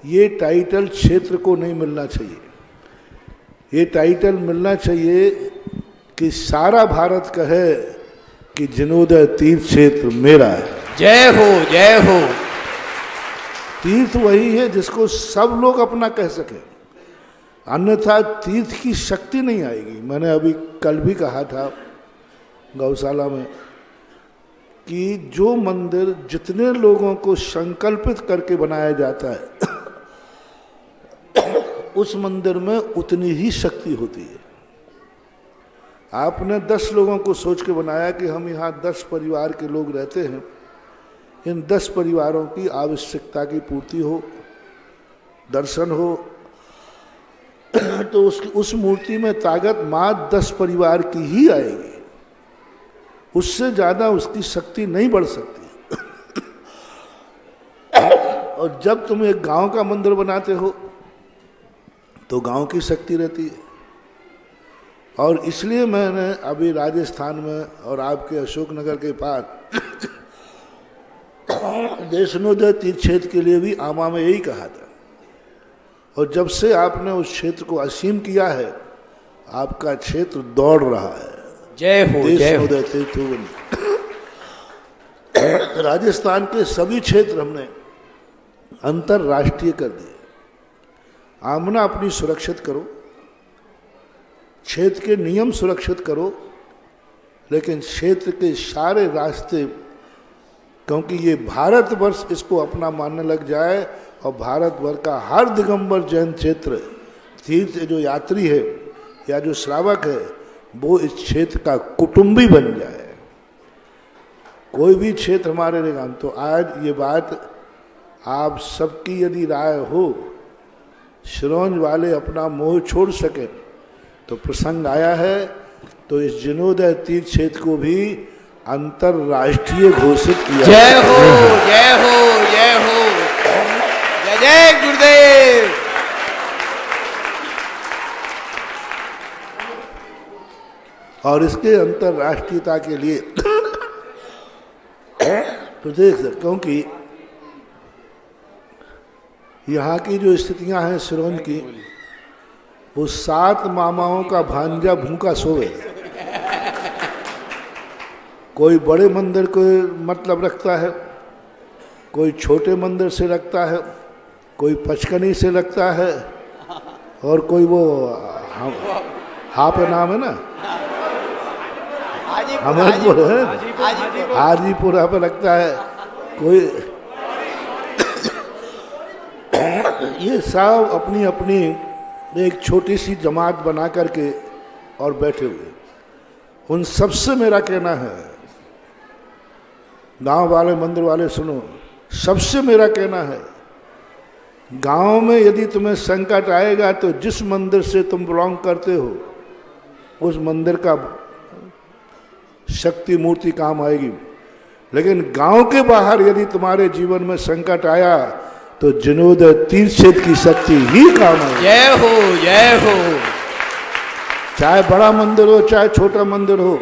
B: ये टाइटल क्षेत्र को नहीं मिलना चाहिए। ये टाइटल मिलना चाहिए कि सारा भारत कहे कि जिनोदय तीर्थ क्षेत्र मेरा है।
P: जय हो जय हो।
B: तीर्थ वही है जिसको सब लोग अपना कह सके, अन्यथा तीर्थ की शक्ति नहीं आएगी। मैंने अभी कल भी कहा था गौशाला में कि जो मंदिर जितने लोगों को संकल्पित करके बनाया जाता है उस मंदिर में उतनी ही शक्ति होती है। आपने 10 लोगों को सोच के बनाया कि हम यहाँ 10 परिवार के लोग रहते हैं, इन 10 परिवारों की आवश्यकता की पूर्ति हो, दर्शन हो, तो उस मूर्ति में ताकत मात्र 10 परिवार की ही आएगी, उससे ज़्यादा उसकी शक्ति नहीं बढ़ सकती। और जब तुम एक गांव का मंदिर बनाते हो तो गांव की शक्ति रहती है। और इसलिए मैंने अभी राजस्थान में और आपके अशोकनगर के पास वैष्णोदेव तीर्थ क्षेत्र के लिए भी आमा में यही कहा था। और जब से आपने उस क्षेत्र को असीम किया है, आपका क्षेत्र दौड़ रहा है।
P: जय हो जय हो।
B: राजस्थान के सभी क्षेत्र हमने अंतरराष्ट्रीय कर दिए। आमना अपनी सुरक्षित करो, क्षेत्र के नियम सुरक्षित करो, लेकिन क्षेत्र के सारे रास्ते, क्योंकि ये भारतवर्ष इसको अपना मानने लग जाए और भारतवर्ष का हर दिगंबर जैन क्षेत्र तीर्थ जो यात्री है या जो श्रावक है वो इस क्षेत्र का कुटुंबी बन जाए। कोई भी क्षेत्र हमारे रहेगा। तो आज ये बात आप सबकी यदि राय हो, सिरोंज वाले अपना मोह छोड़ सके तो प्रसंग आया है, तो इस जिनोदय तीर्थ क्षेत्र को भी अंतरराष्ट्रीय घोषित किया।
P: जय हो जय हो जय हो। जय जय गुरुदेव।
B: और इसके अंतर्राष्ट्रीयता के लिए प्रदेश, क्योंकि यहाँ की जो स्थितियां हैं सिरोंज की, वो 7 मामाओं का भांजा भूखा सोए। कोई बड़े मंदिर को मतलब रखता है, कोई छोटे मंदिर से रखता है, कोई पचकनी से रखता है, और कोई वो हाँ पे नाम है ना, हमीरपुर है, हाजीपुरा पे लगता है कोई। ये सब अपनी अपनी एक छोटी सी जमात बना करके और बैठे हुए। उन सबसे मेरा कहना है, गांव वाले मंदिर वाले सुनो, सबसे मेरा कहना है, गांव में यदि तुम्हें संकट आएगा तो जिस मंदिर से तुम बिलोंग करते हो उस मंदिर का शक्ति मूर्ति काम आएगी। लेकिन गांव के बाहर यदि तुम्हारे जीवन में संकट आया तो जिनोदय तीर्थ क्षेत्र की शक्ति ही काम आएगी।
P: जय हो, जय हो।
B: चाहे बड़ा मंदिर हो चाहे छोटा मंदिर हो,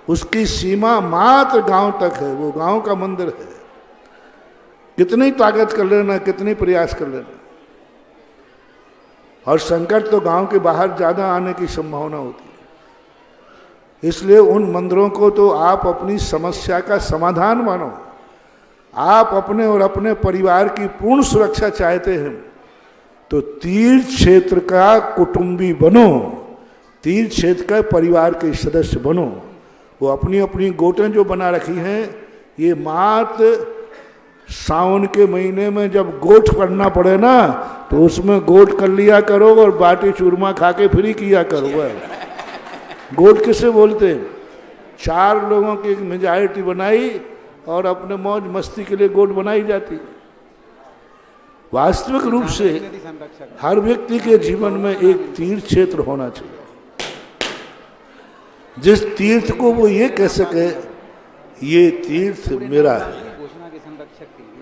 B: उसकी सीमा मात्र गांव तक है, वो गांव का मंदिर है। कितनी ताकत कर लेना, कितनी प्रयास कर लेना, और संकट तो गांव के बाहर ज्यादा आने की संभावना होती है। इसलिए उन मंदिरों को तो आप अपनी समस्या का समाधान मानो। आप अपने और अपने परिवार की पूर्ण सुरक्षा चाहते हैं तो तीर्थ क्षेत्र का कुटुंबी बनो, तीर्थ क्षेत्र का परिवार के सदस्य बनो। वो अपनी अपनी गोटें जो बना रखी हैं, ये मात्र सावन के महीने में जब गोठ करना पड़े ना तो उसमें गोठ कर लिया करो और बाटी चूरमा खा के फ्री किया करो। गोठ किसे बोलते हैं? 4 लोगों की एक मेजॉरिटी बनाई और अपने मौज मस्ती के लिए गोठ बनाई जाती। वास्तविक रूप से हर व्यक्ति के जीवन में एक तीर्थ क्षेत्र होना चाहिए, जिस तीर्थ को वो ये कह सके ये तीर्थ मेरा है।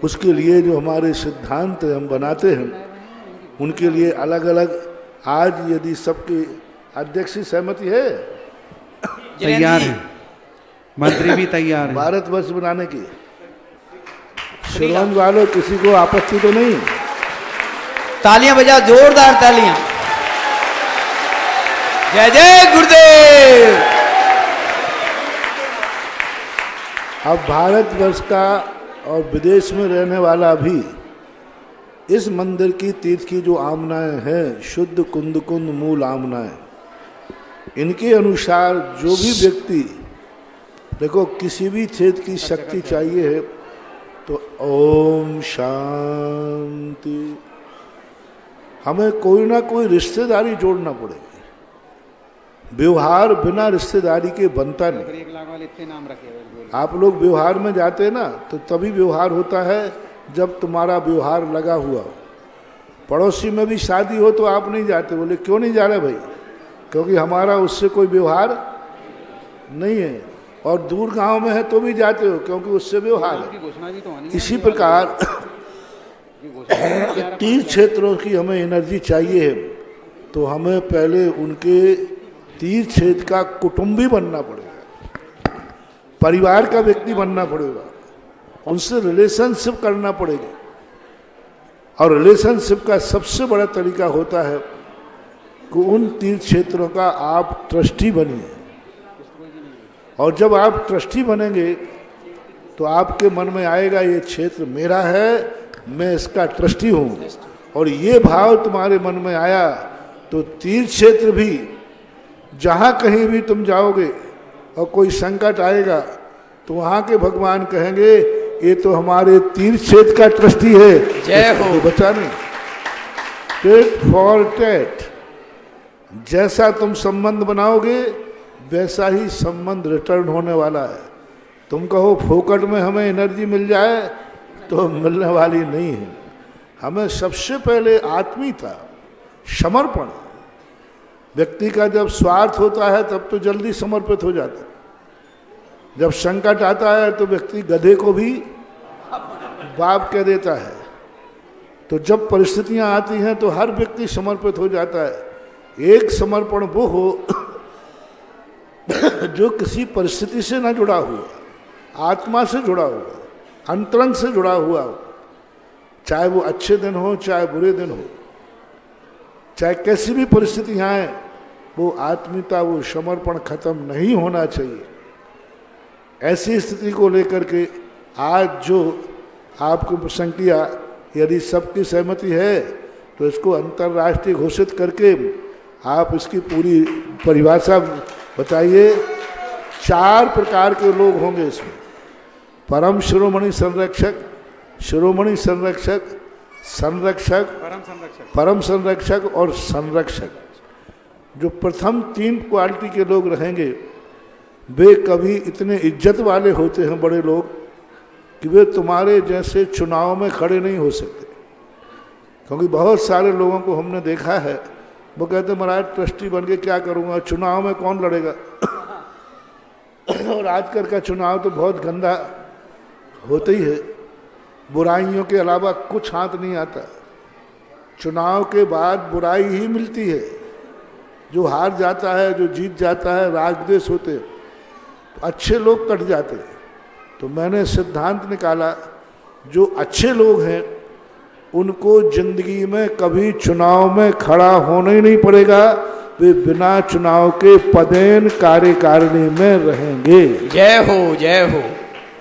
B: उसके लिए जो हमारे सिद्धांत हम बनाते हैं उनके लिए अलग अलग, आज यदि सबकी अध्यक्ष सहमति है,
F: तैयार है, मंत्री भी तैयार है
B: भारतवर्ष बनाने की, सिरोंज वालों किसी को आपत्ति तो नहीं?
P: तालियां बजाओ, जोरदार तालियां। जय जय गुरुदेव।
B: अब भारतवर्ष का और विदेश में रहने वाला भी इस मंदिर की तीर्थ की जो आमनाएं हैं, शुद्ध कुंद कुंद मूल आमनाएं, इनके अनुसार जो भी व्यक्ति, देखो किसी भी क्षेत्र की शक्ति चाहिए है तो ओम शांति, हमें कोई ना कोई रिश्तेदारी जोड़ना पड़ेगी। व्यवहार बिना रिश्तेदारी के बनता नहीं। आप लोग व्यवहार में जाते हैं ना तो तभी व्यवहार होता है जब तुम्हारा व्यवहार लगा हुआ हो। पड़ोसी में भी शादी हो तो आप नहीं जाते, बोले क्यों नहीं जा रहे भाई? क्योंकि हमारा उससे कोई व्यवहार नहीं है। और दूर गांव में है तो भी जाते हो क्योंकि उससे व्यवहार है। इसी प्रकार तीर्थ क्षेत्रों की हमें एनर्जी चाहिए है तो हमें पहले उनके तीर्थ क्षेत्र का कुटुंबी बनना पड़ेगा, परिवार का व्यक्ति बनना पड़ेगा, उनसे रिलेशनशिप करना पड़ेगा। और रिलेशनशिप का सबसे बड़ा तरीका होता है कि उन तीर्थ क्षेत्रों का आप ट्रस्टी बनिए। और जब आप ट्रस्टी बनेंगे तो आपके मन में आएगा ये क्षेत्र मेरा है, मैं इसका ट्रस्टी हूँ। और ये भाव तुम्हारे मन में आया तो तीर्थ क्षेत्र भी, जहाँ कहीं भी तुम जाओगे और कोई संकट आएगा तो वहाँ के भगवान कहेंगे ये तो हमारे तीर्थ क्षेत्र का ट्रस्टी है,
P: जय हो।
B: बचा नहीं। टेट फॉर टेट, जैसा तुम संबंध बनाओगे वैसा ही संबंध रिटर्न होने वाला है। तुम कहो फोकट में हमें एनर्जी मिल जाए तो मिलने वाली नहीं है। हमें सबसे पहले आत्मीयता, समर्पण। व्यक्ति का जब स्वार्थ होता है तब तो जल्दी समर्पित हो जाता है। जब संकट आता है तो व्यक्ति गधे को भी बाप कह देता है। तो जब परिस्थितियां आती हैं तो हर व्यक्ति समर्पित हो जाता है। एक समर्पण वो हो जो किसी परिस्थिति से ना जुड़ा हुआ, आत्मा से जुड़ा हुआ, अंतरंग से जुड़ा हुआ हो, चाहे वो अच्छे दिन हो चाहे बुरे दिन हो, चाहे कैसी भी परिस्थितियाँ आए, वो आत्मीयता, वो समर्पण खत्म नहीं होना चाहिए। ऐसी स्थिति को लेकर के आज जो आपको प्रसंग किया, यदि सबकी सहमति है तो इसको अंतर्राष्ट्रीय घोषित करके आप इसकी पूरी परिभाषा बताइए। 4 प्रकार के लोग होंगे इसमें, परम शिरोमणि संरक्षक, शिरोमणि संरक्षक, संरक्षक, परम संरक्षक और संरक्षक। जो प्रथम 3 क्वालिटी के लोग रहेंगे वे कभी इतने इज्जत वाले होते हैं बड़े लोग कि वे तुम्हारे जैसे चुनाव में खड़े नहीं हो सकते। क्योंकि बहुत सारे लोगों को हमने देखा है, वो कहते महाराज ट्रस्टी बन के क्या करूँगा, चुनाव में कौन लड़ेगा। और आजकल का चुनाव तो बहुत गंदा होता ही है, बुराइयों के अलावा कुछ हाथ नहीं आता। चुनाव के बाद बुराई ही मिलती है। जो हार जाता है, जो जीत जाता है, राग द्वेष होते हैं, तो अच्छे लोग कट जाते हैं। तो मैंने सिद्धांत निकाला, जो अच्छे लोग हैं उनको जिंदगी में कभी चुनाव में खड़ा होना ही नहीं पड़ेगा, वे बिना चुनाव के पदेन कार्यकारिणी में रहेंगे।
P: जय हो, जय हो।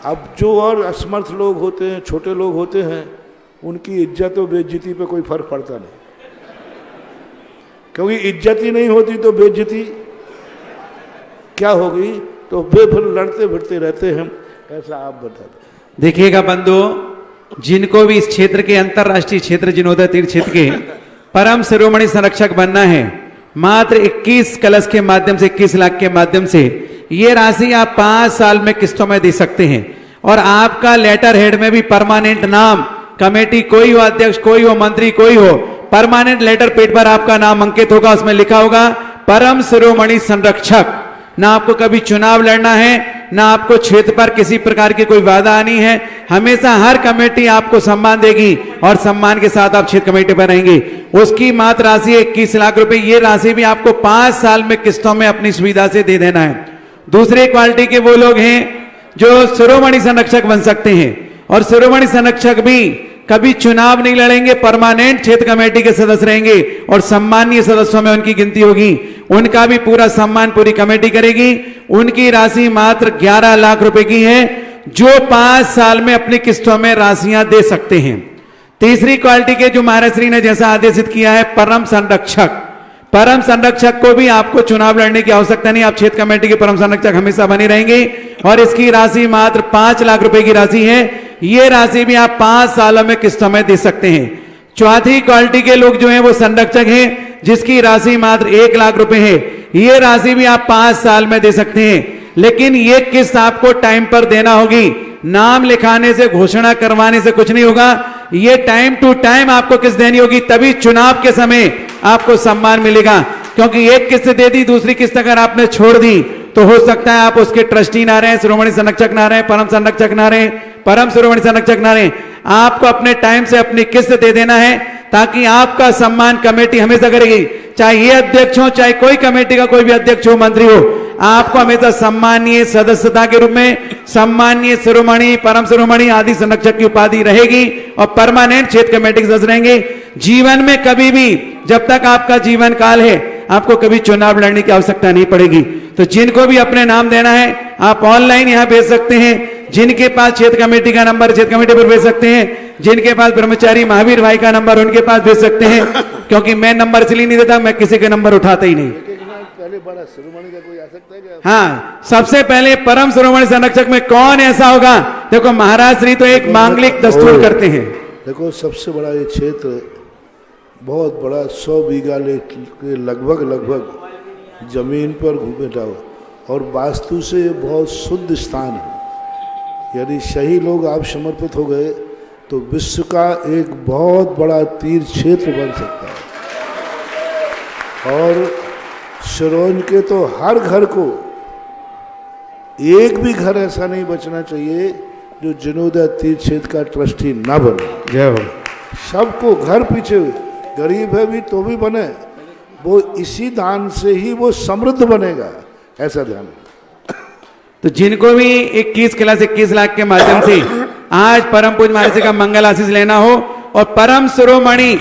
B: अब जो और असमर्थ लोग होते हैं, छोटे लोग होते हैं, उनकी इज्जत और बेइज्जती पे कोई फर्क पड़ता नहीं, क्योंकि इज्जत ही नहीं होती तो बेइज्जती क्या होगी, तो वे फिर लड़ते भिड़ते रहते हैं। ऐसा आप बता दें।
F: देखिएगा बंधु, जिनको भी इस क्षेत्र के अंतरराष्ट्रीय क्षेत्र जिनोदय तीर्थ क्षेत्र के परम शिरोमणि संरक्षक बनना है, मात्र 21 कलश के माध्यम से, 21 लाख के माध्यम से ये राशि आप 5 साल में किस्तों में दे सकते हैं। और आपका लेटर हेड में भी परमानेंट नाम, कमेटी कोई हो, अध्यक्ष कोई हो, मंत्री कोई हो, परमानेंट लेटर पेड पर आपका नाम अंकित होगा, उसमें लिखा होगा परम शिरोमणि संरक्षक। ना आपको कभी चुनाव लड़ना है, ना आपको क्षेत्र पर किसी प्रकार की कोई वादा आनी है। हमेशा हर कमेटी आपको सम्मान देगी और सम्मान के साथ आप क्षेत्र कमेटी पर रहेंगे। उसकी मात्र राशि 21 लाख रुपए। ये राशि भी आपको 5 साल में किस्तों में अपनी सुविधा से दे देना है। दूसरी क्वालिटी के वो लोग हैं जो शिरोमणि संरक्षक बन सकते हैं, और शिरोमणि संरक्षक भी कभी चुनाव नहीं लड़ेंगे, परमानेंट क्षेत्र कमेटी के सदस्य रहेंगे और सम्मानीय सदस्यों में उनकी गिनती होगी। उनका भी पूरा सम्मान पूरी कमेटी करेगी। उनकी राशि मात्र 11 लाख रुपए की है, जो 5 साल में अपनी किस्तों में राशियां दे सकते हैं। तीसरी क्वालिटी के जो महाराज श्री ने जैसा आदेशित किया है, परम संरक्षक। परम संरक्षक को भी आपको चुनाव लड़ने की आवश्यकता नहीं, आप क्षेत्र कमेटी के परम संरक्षक हमेशा बने रहेंगे। और इसकी राशि मात्र 5 लाख रुपए की राशि है। ये राशि भी आप 5 सालों में किस्तों में दे सकते हैं। चौथी क्वालिटी के लोग जो हैं वो संरक्षक हैं, जिसकी राशि मात्र 1 लाख रुपए है। ये राशि भी आप 5 साल में दे सकते हैं, लेकिन ये किस्त आपको टाइम पर देना होगी। नाम लिखाने से, घोषणा करवाने से कुछ नहीं होगा। ये टाइम टू टाइम आपको किस्त देनी होगी, तभी चुनाव के समय आपको सम्मान मिलेगा। क्योंकि एक किस्त दे दी, दूसरी किस्त अगर आपने छोड़ दी तो हो सकता है आप उसके ट्रस्टी ना रहे, शिरोमणि संरक्षक ना रहे, परम संरक्षक ना रहे, परम शिरोमणि संरक्षक ना रहे। आपको अपने टाइम से अपनी किस्त दे देना है, ताकि आपका सम्मान कमेटी हमेशा करेगी। चाहे ये अध्यक्ष हो, चाहे कोई कमेटी का कोई भी अध्यक्ष हो, मंत्री हो, आपको हमेशा सम्मानीय सदस्यता के रूप में सम्मानीय शिरोमणि, परम शिरोमणि आदि संरक्षक की उपाधि रहेगी और परमानेंट क्षेत्र कमेटी के सदस्य रहेंगे। जीवन में कभी भी, जब तक आपका जीवन काल है, आपको कभी चुनाव लड़ने की आवश्यकता नहीं पड़ेगी। तो जिनको भी अपने नाम देना है, आप ऑनलाइन यहां भेज सकते हैं। जिनके पास क्षेत्र कमेटी का नंबर, क्षेत्र कमेटी पर भेज सकते हैं। जिनके पास ब्रह्मचारी महावीर भाई का नंबर, उनके पास भेज सकते हैं। क्योंकि मैं नंबर इसलिए नहीं देता, मैं किसी के नंबर उठाता ही नहीं।
B: पहले बड़ा शिरोमणि का कोई आ सकता है क्या?
F: हाँ, सबसे पहले परम शिरोमणि संरक्षक में कौन ऐसा होगा? देखो महाराज श्री तो एक मांगलिक दस्तूर करते हैं।
B: देखो सबसे बड़ा ये क्षेत्र बहुत बड़ा 100 बीघा के लगभग जमीन पर घूमेटा हो, और वास्तु से ये बहुत शुद्ध स्थान है। यदि सही लोग आप समर्पित हो गए तो विश्व का एक बहुत बड़ा तीर्थ क्षेत्र बन सकता है। और सिरोंज के तो हर घर को, एक भी घर ऐसा नहीं बचना चाहिए जो जिनोदय तीर्थ क्षेत्र का ट्रस्टी ना बने।
F: जय हो।
B: सबको घर पीछे, गरीब है भी तो भी बने, वो इसी दान से ही वो समृद्ध बनेगा, ऐसा ध्यान।
F: तो जिनको भी 21 क्लास 21 लाख के माध्यम से आज परम पूज्य महाराज जी का मंगल आशीष लेना हो और परम शिरोमणि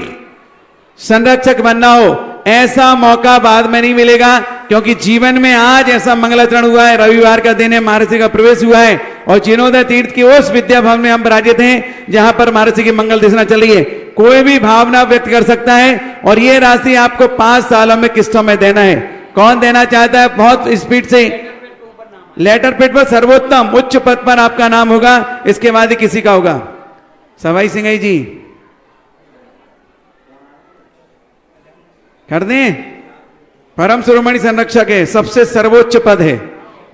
F: संरक्षक बनना हो, ऐसा मौका बाद में नहीं मिलेगा, क्योंकि जीवन में आज ऐसा मंगलाचरण हुआ है। रविवार का दिन है, महाराज जी का प्रवेश हुआ है और जिनोदय तीर्थ की उस विद्या भवन में हम विराजित हैं जहां पर महाराज जी की मंगल दिशा चल रही है। कोई भी भावना व्यक्त कर सकता है और ये राशि आपको 5 सालों में किस्तों में देना है। कौन देना चाहता है? बहुत स्पीड से लेटर पेड पर सर्वोत्तम उच्च पद पर आपका नाम होगा, इसके बाद ही किसी का होगा। सवाई सिंह जी कर दें। परम शिरोमणि संरक्षक है, सबसे सर्वोच्च पद है,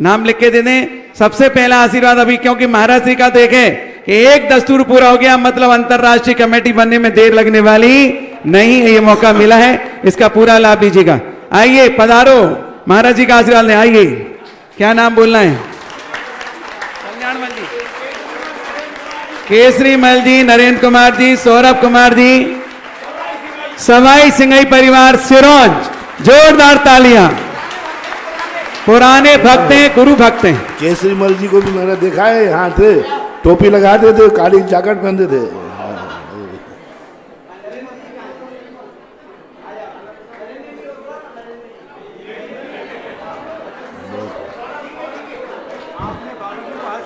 F: नाम लिख के दे दें। सबसे पहला आशीर्वाद अभी, क्योंकि महाराज श्री का देखें कि एक दस्तूर पूरा हो गया, मतलब अंतरराष्ट्रीय कमेटी बनने में देर लगने वाली नहीं है। ये मौका मिला है, इसका पूरा लाभ लीजिएगा। आइए पधारो, महाराज जी का आशीर्वाद लें। आइए, क्या नाम बोलना है? कल्याणमल जी, केसरी मल जी, नरेंद्र कुमार जी, सौरभ कुमार जी, सवाई सिंघई परिवार सिरोंज, जोरदार तालियां। पुराने भक्त हैं, गुरु भक्त हैं।
B: केसरी मल जी को भी मैंने देखा है, यहाँ थे, टोपी लगाते थे, काली जैकेट पहनते थे।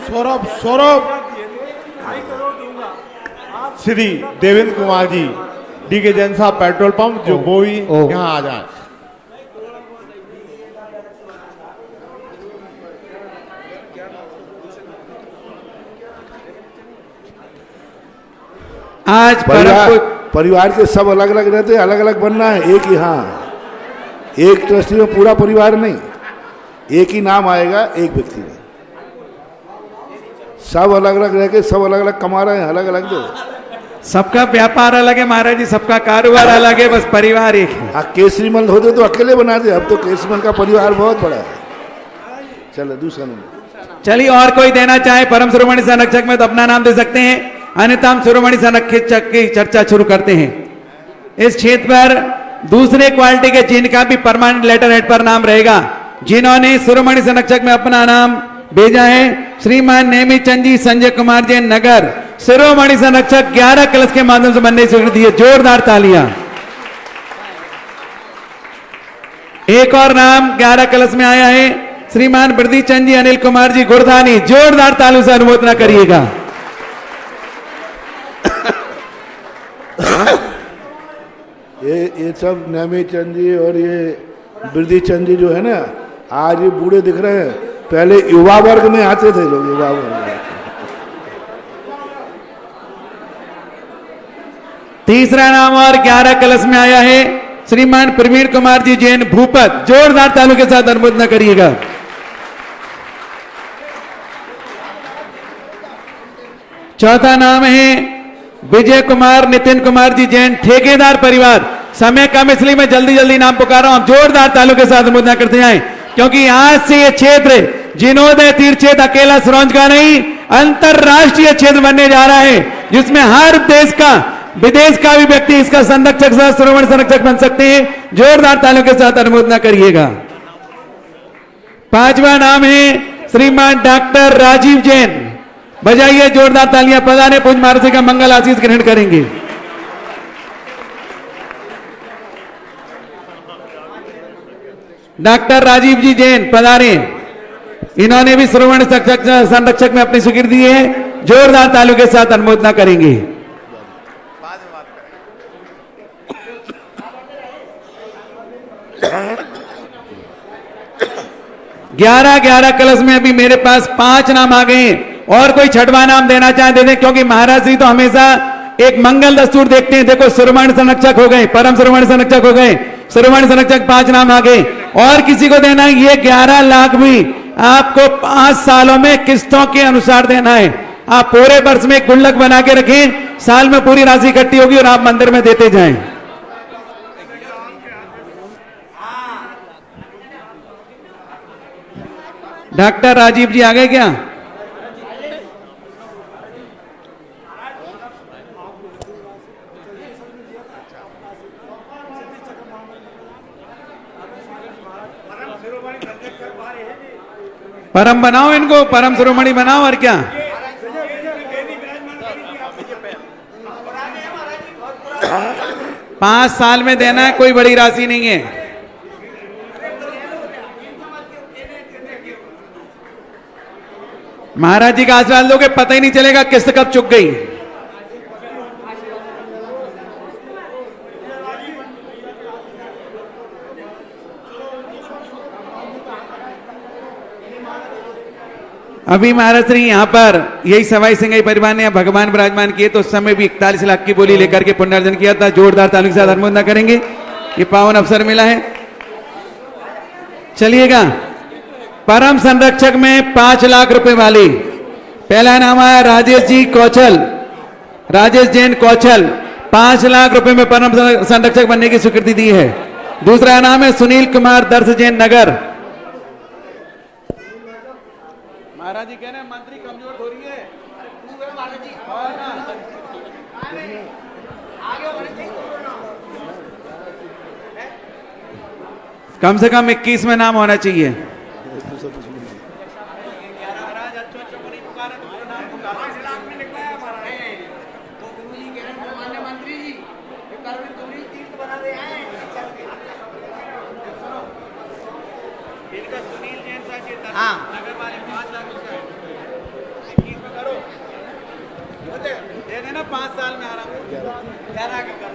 Q: सौरभ श्री देवेंद्र कुमार जी, डीके जैन साहब, पेट्रोल पंप, जो वो भी यहाँ आ जाए।
F: आज
B: परिवार के सब अलग अलग रहते, अलग अलग बनना है। एक ही, हाँ, एक ट्रस्टी में पूरा परिवार नहीं, एक ही नाम आएगा एक व्यक्ति में। सब अलग अलग रह के सब अलग अलग कमा रहे हैं, अलग अलग दो।
F: सबका व्यापार अलग है महाराज जी, सबका कारोबार अलग है, बस परिवार एक है।
B: हाँ, केसरीमल होते तो अकेले बना दे, अब तो केसरीमल का परिवार बहुत बड़ा है। चलो दूसरा नंबर।
F: चलिए, और कोई देना चाहे परम शिरोमणि संरक्षक में तो अपना नाम दे सकते हैं, अन्यथा हम शिरोमणि संरक्षक की चर्चा शुरू करते हैं। इस क्षेत्र पर दूसरे क्वालिटी के जिनका भी परमानेंट लेटर हेड पर नाम रहेगा, जिन्होंने शिरोमणि संरक्षक में अपना नाम भेजा है, श्रीमान नेमी चंद जी, संजय कुमार जैन, नगर, शिरोमणि संरक्षक 11 कलश के माध्यम से बनने की स्वीकृति है। जोरदार तालियां। एक और नाम 11 कलश में आया है, श्रीमान बृद्धि चंद जी, अनिल कुमार जी, गुरधानी। जोरदार तालियों से अनुमोदना करिएगा।
B: ये सब नेमी चंद जी और ये बृद्धि चंद जी जो है ना, आज ये बूढ़े दिख रहे हैं, पहले युवा वर्ग में आते थे लोग, युवा वर्ग में।
F: तीसरा नाम और 11 कलश में आया है, श्रीमान प्रवीण कुमार जी जैन, भूपत। जोरदार तालियों के साथ अनुमोदना करिएगा। चौथा नाम है विजय कुमार नितिन कुमार जी जैन, ठेकेदार परिवार। समय कम इसलिए मैं जल्दी जल्दी नाम पुकार रहा हूं, जोरदार तालियों के साथ अनुमोदना करते जाएं, क्योंकि आज से ये क्षेत्र जिनोदय तीर्थ क्षेत्र अकेला सिरोंज का नहीं, अंतरराष्ट्रीय क्षेत्र बनने जा रहा है, जिसमें हर देश का, विदेश का भी व्यक्ति इसका संरक्षक, शिरोमणि संरक्षक बन सकते हैं। जोरदार तालियों के साथ अनुमोदना करिएगा। पांचवा नाम है श्रीमान डॉक्टर राजीव जैन। बजाइए जोरदार तालियां। पधारे, पूज्य महाराज जी का मंगल आशीष ग्रहण करेंगे। डॉक्टर राजीव जी जैन पधारे, इन्होंने भी शिरोमणि संरक्षक में अपनी स्वीकृति दी है। जोरदार तालियों के साथ अनुमोदना करेंगे। ग्यारह कलश में अभी मेरे पास 5 नाम आ गए हैं, और कोई छठवां नाम देना चाहे दे दें, क्योंकि महाराज जी तो हमेशा एक मंगल दस्तूर देखते हैं। देखो, शिरोमणि संरक्षक हो गए, परम शिरोमणि संरक्षक हो गए, शिरोमणि संरक्षक 5 नाम आ गए, और किसी को देना है। ये 11 लाख भी आपको 5 सालों में किस्तों के अनुसार देना है। आप पूरे वर्ष में गुल्लक बना के रखें, साल में पूरी राशि इकट्ठी होगी और आप मंदिर में देते जाएं। डॉक्टर राजीव जी आ गए क्या? परम बनाओ इनको, परम शिरोमणि बनाओ और क्या। पांच साल में देना है, कोई बड़ी राशि नहीं है। महाराज जी का आशीर्वाद लोगे, पता ही नहीं चलेगा किस्त कब चुक गई। अभी महाराज श्री यहाँ पर यही सवाई सिंगाई परिवार ने भगवान विराजमान किए, तो उस समय भी 41 लाख की बोली लेकर के पुनर्जन किया था। जोरदार ताली के साथ अनुमोदन करेंगे, ये पावन अवसर मिला है। चलिएगा, परम संरक्षक में 5 लाख रुपए वाली पहला नाम आया राजेश जी कौशल, राजेश जैन कौशल, 5 लाख रुपए में परम संरक्षक बनने की स्वीकृति दी है। दूसरा नाम है सुनील कुमार दर्श जैन नगर। महाराज जी कह रहे हैं मंत्री कमजोर हो रही है। कम से कम 21 में नाम होना चाहिए।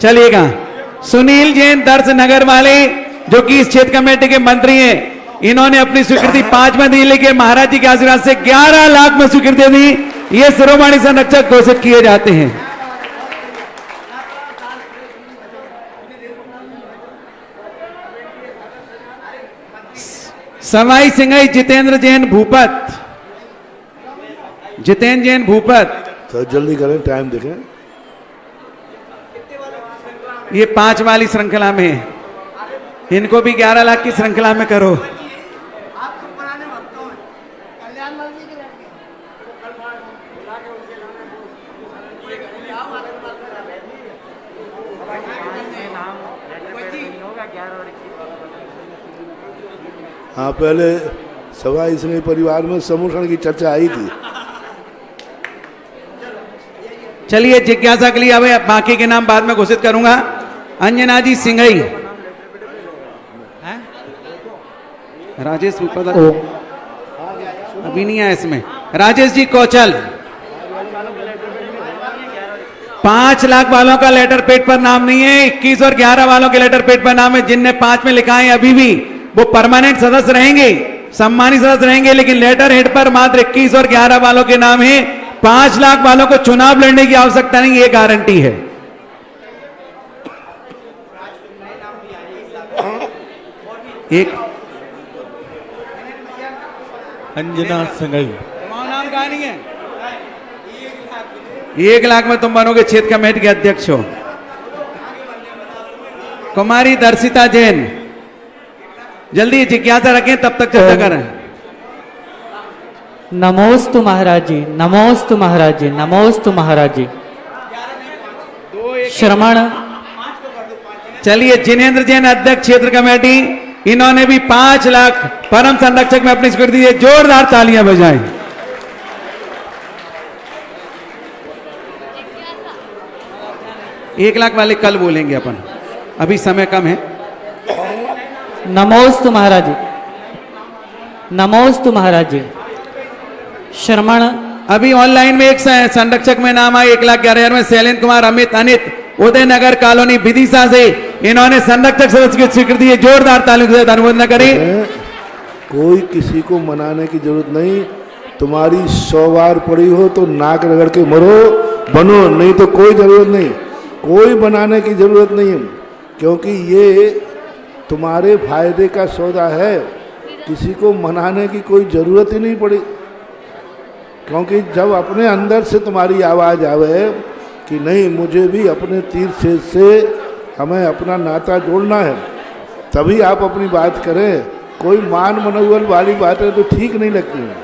F: चलिएगा, सुनील जैन दर्श नगर वाले जो कि इस क्षेत्र कमेटी के मंत्री हैं, इन्होंने अपनी स्वीकृति 5 में दी, लेकिन महाराज जी के आशीर्वाद से 11 लाख में स्वीकृति दी। ये शिरोमणि संरक्षक घोषित किए जाते हैं। सवाई सिंगाई जितेंद्र जैन भूपत, जितेंद्र जैन भूपत।
B: तो जल्दी करें, टाइम देखें।
F: ये 5 वाली श्रृंखला में है, इनको भी 11 लाख की श्रृंखला में करो।
B: हाँ, पहले सवाई सिंह परिवार में समूषण की चर्चा आई थी।
F: चलिए, जिज्ञासा के लिए अब बाकी के नाम बाद में घोषित करूंगा। अंजना जी सिंघई, राजेश अभी नहीं आया इसमें। राजेश जी कौशल, 5 लाख वालों का लेटर पेड पर नाम नहीं है, 21 और 11 वालों के लेटर पेड पर नाम है। जिनने 5 में लिखा है अभी भी वो परमानेंट सदस्य रहेंगे, सम्मानित सदस्य रहेंगे, लेकिन लेटर हेड पर मात्र 21 और 11 वालों के नाम है। 5 लाख वालों को चुनाव लड़ने की आवश्यकता नहीं, ये गारंटी है। एक
R: अंजना संगई,
F: नाम कहा नहीं है। 1 लाख में तुम बनोगे क्षेत्र कमेटी के अध्यक्ष हो। कुमारी दर्शिता जैन, जल्दी जिज्ञासा रखें, तब तक चर्चा करें।
S: नमोस्तु महाराज जी, नमोस्तु महाराज जी, नमोस्तु महाराज जी। श्रमण।
F: चलिए, जिनेंद्र जैन अध्यक्ष क्षेत्र कमेटी, इन्होंने भी 5 लाख परम संरक्षक में अपनी स्वीकृति दी। जोरदार तालियां बजाएं। एक लाख वाले कल बोलेंगे अपन, अभी समय कम है।
S: नमोस्तु महाराज जी, नमोस्तु महाराज जी। श्रमण।
F: अभी ऑनलाइन में एक संरक्षक में नाम आया 1,11,000 में शैलेंद्र कुमार अमित अनित उदयनगर कॉलोनी विदिशा से, इन्होंने संरक्षक सदस्य की स्वीकृति है। जोरदार तालियों से अनुमोदन करें।
B: कोई किसी को मनाने की जरूरत नहीं। तुम्हारी 100 बार पड़ी हो तो नाक रगड़ के मरो, बनो, नहीं तो कोई जरूरत नहीं। कोई बनाने की जरूरत नहीं, क्योंकि ये तुम्हारे फायदे का सौदा है। किसी को मनाने की कोई जरूरत ही नहीं पड़ी, क्योंकि जब अपने अंदर से तुम्हारी आवाज़ आवे कि नहीं, मुझे भी अपने तीर्थ क्षेत्र से हमें अपना नाता जोड़ना है, तभी आप अपनी बात करें। कोई मान मनोबल वाली बातें तो ठीक नहीं लगती हैं।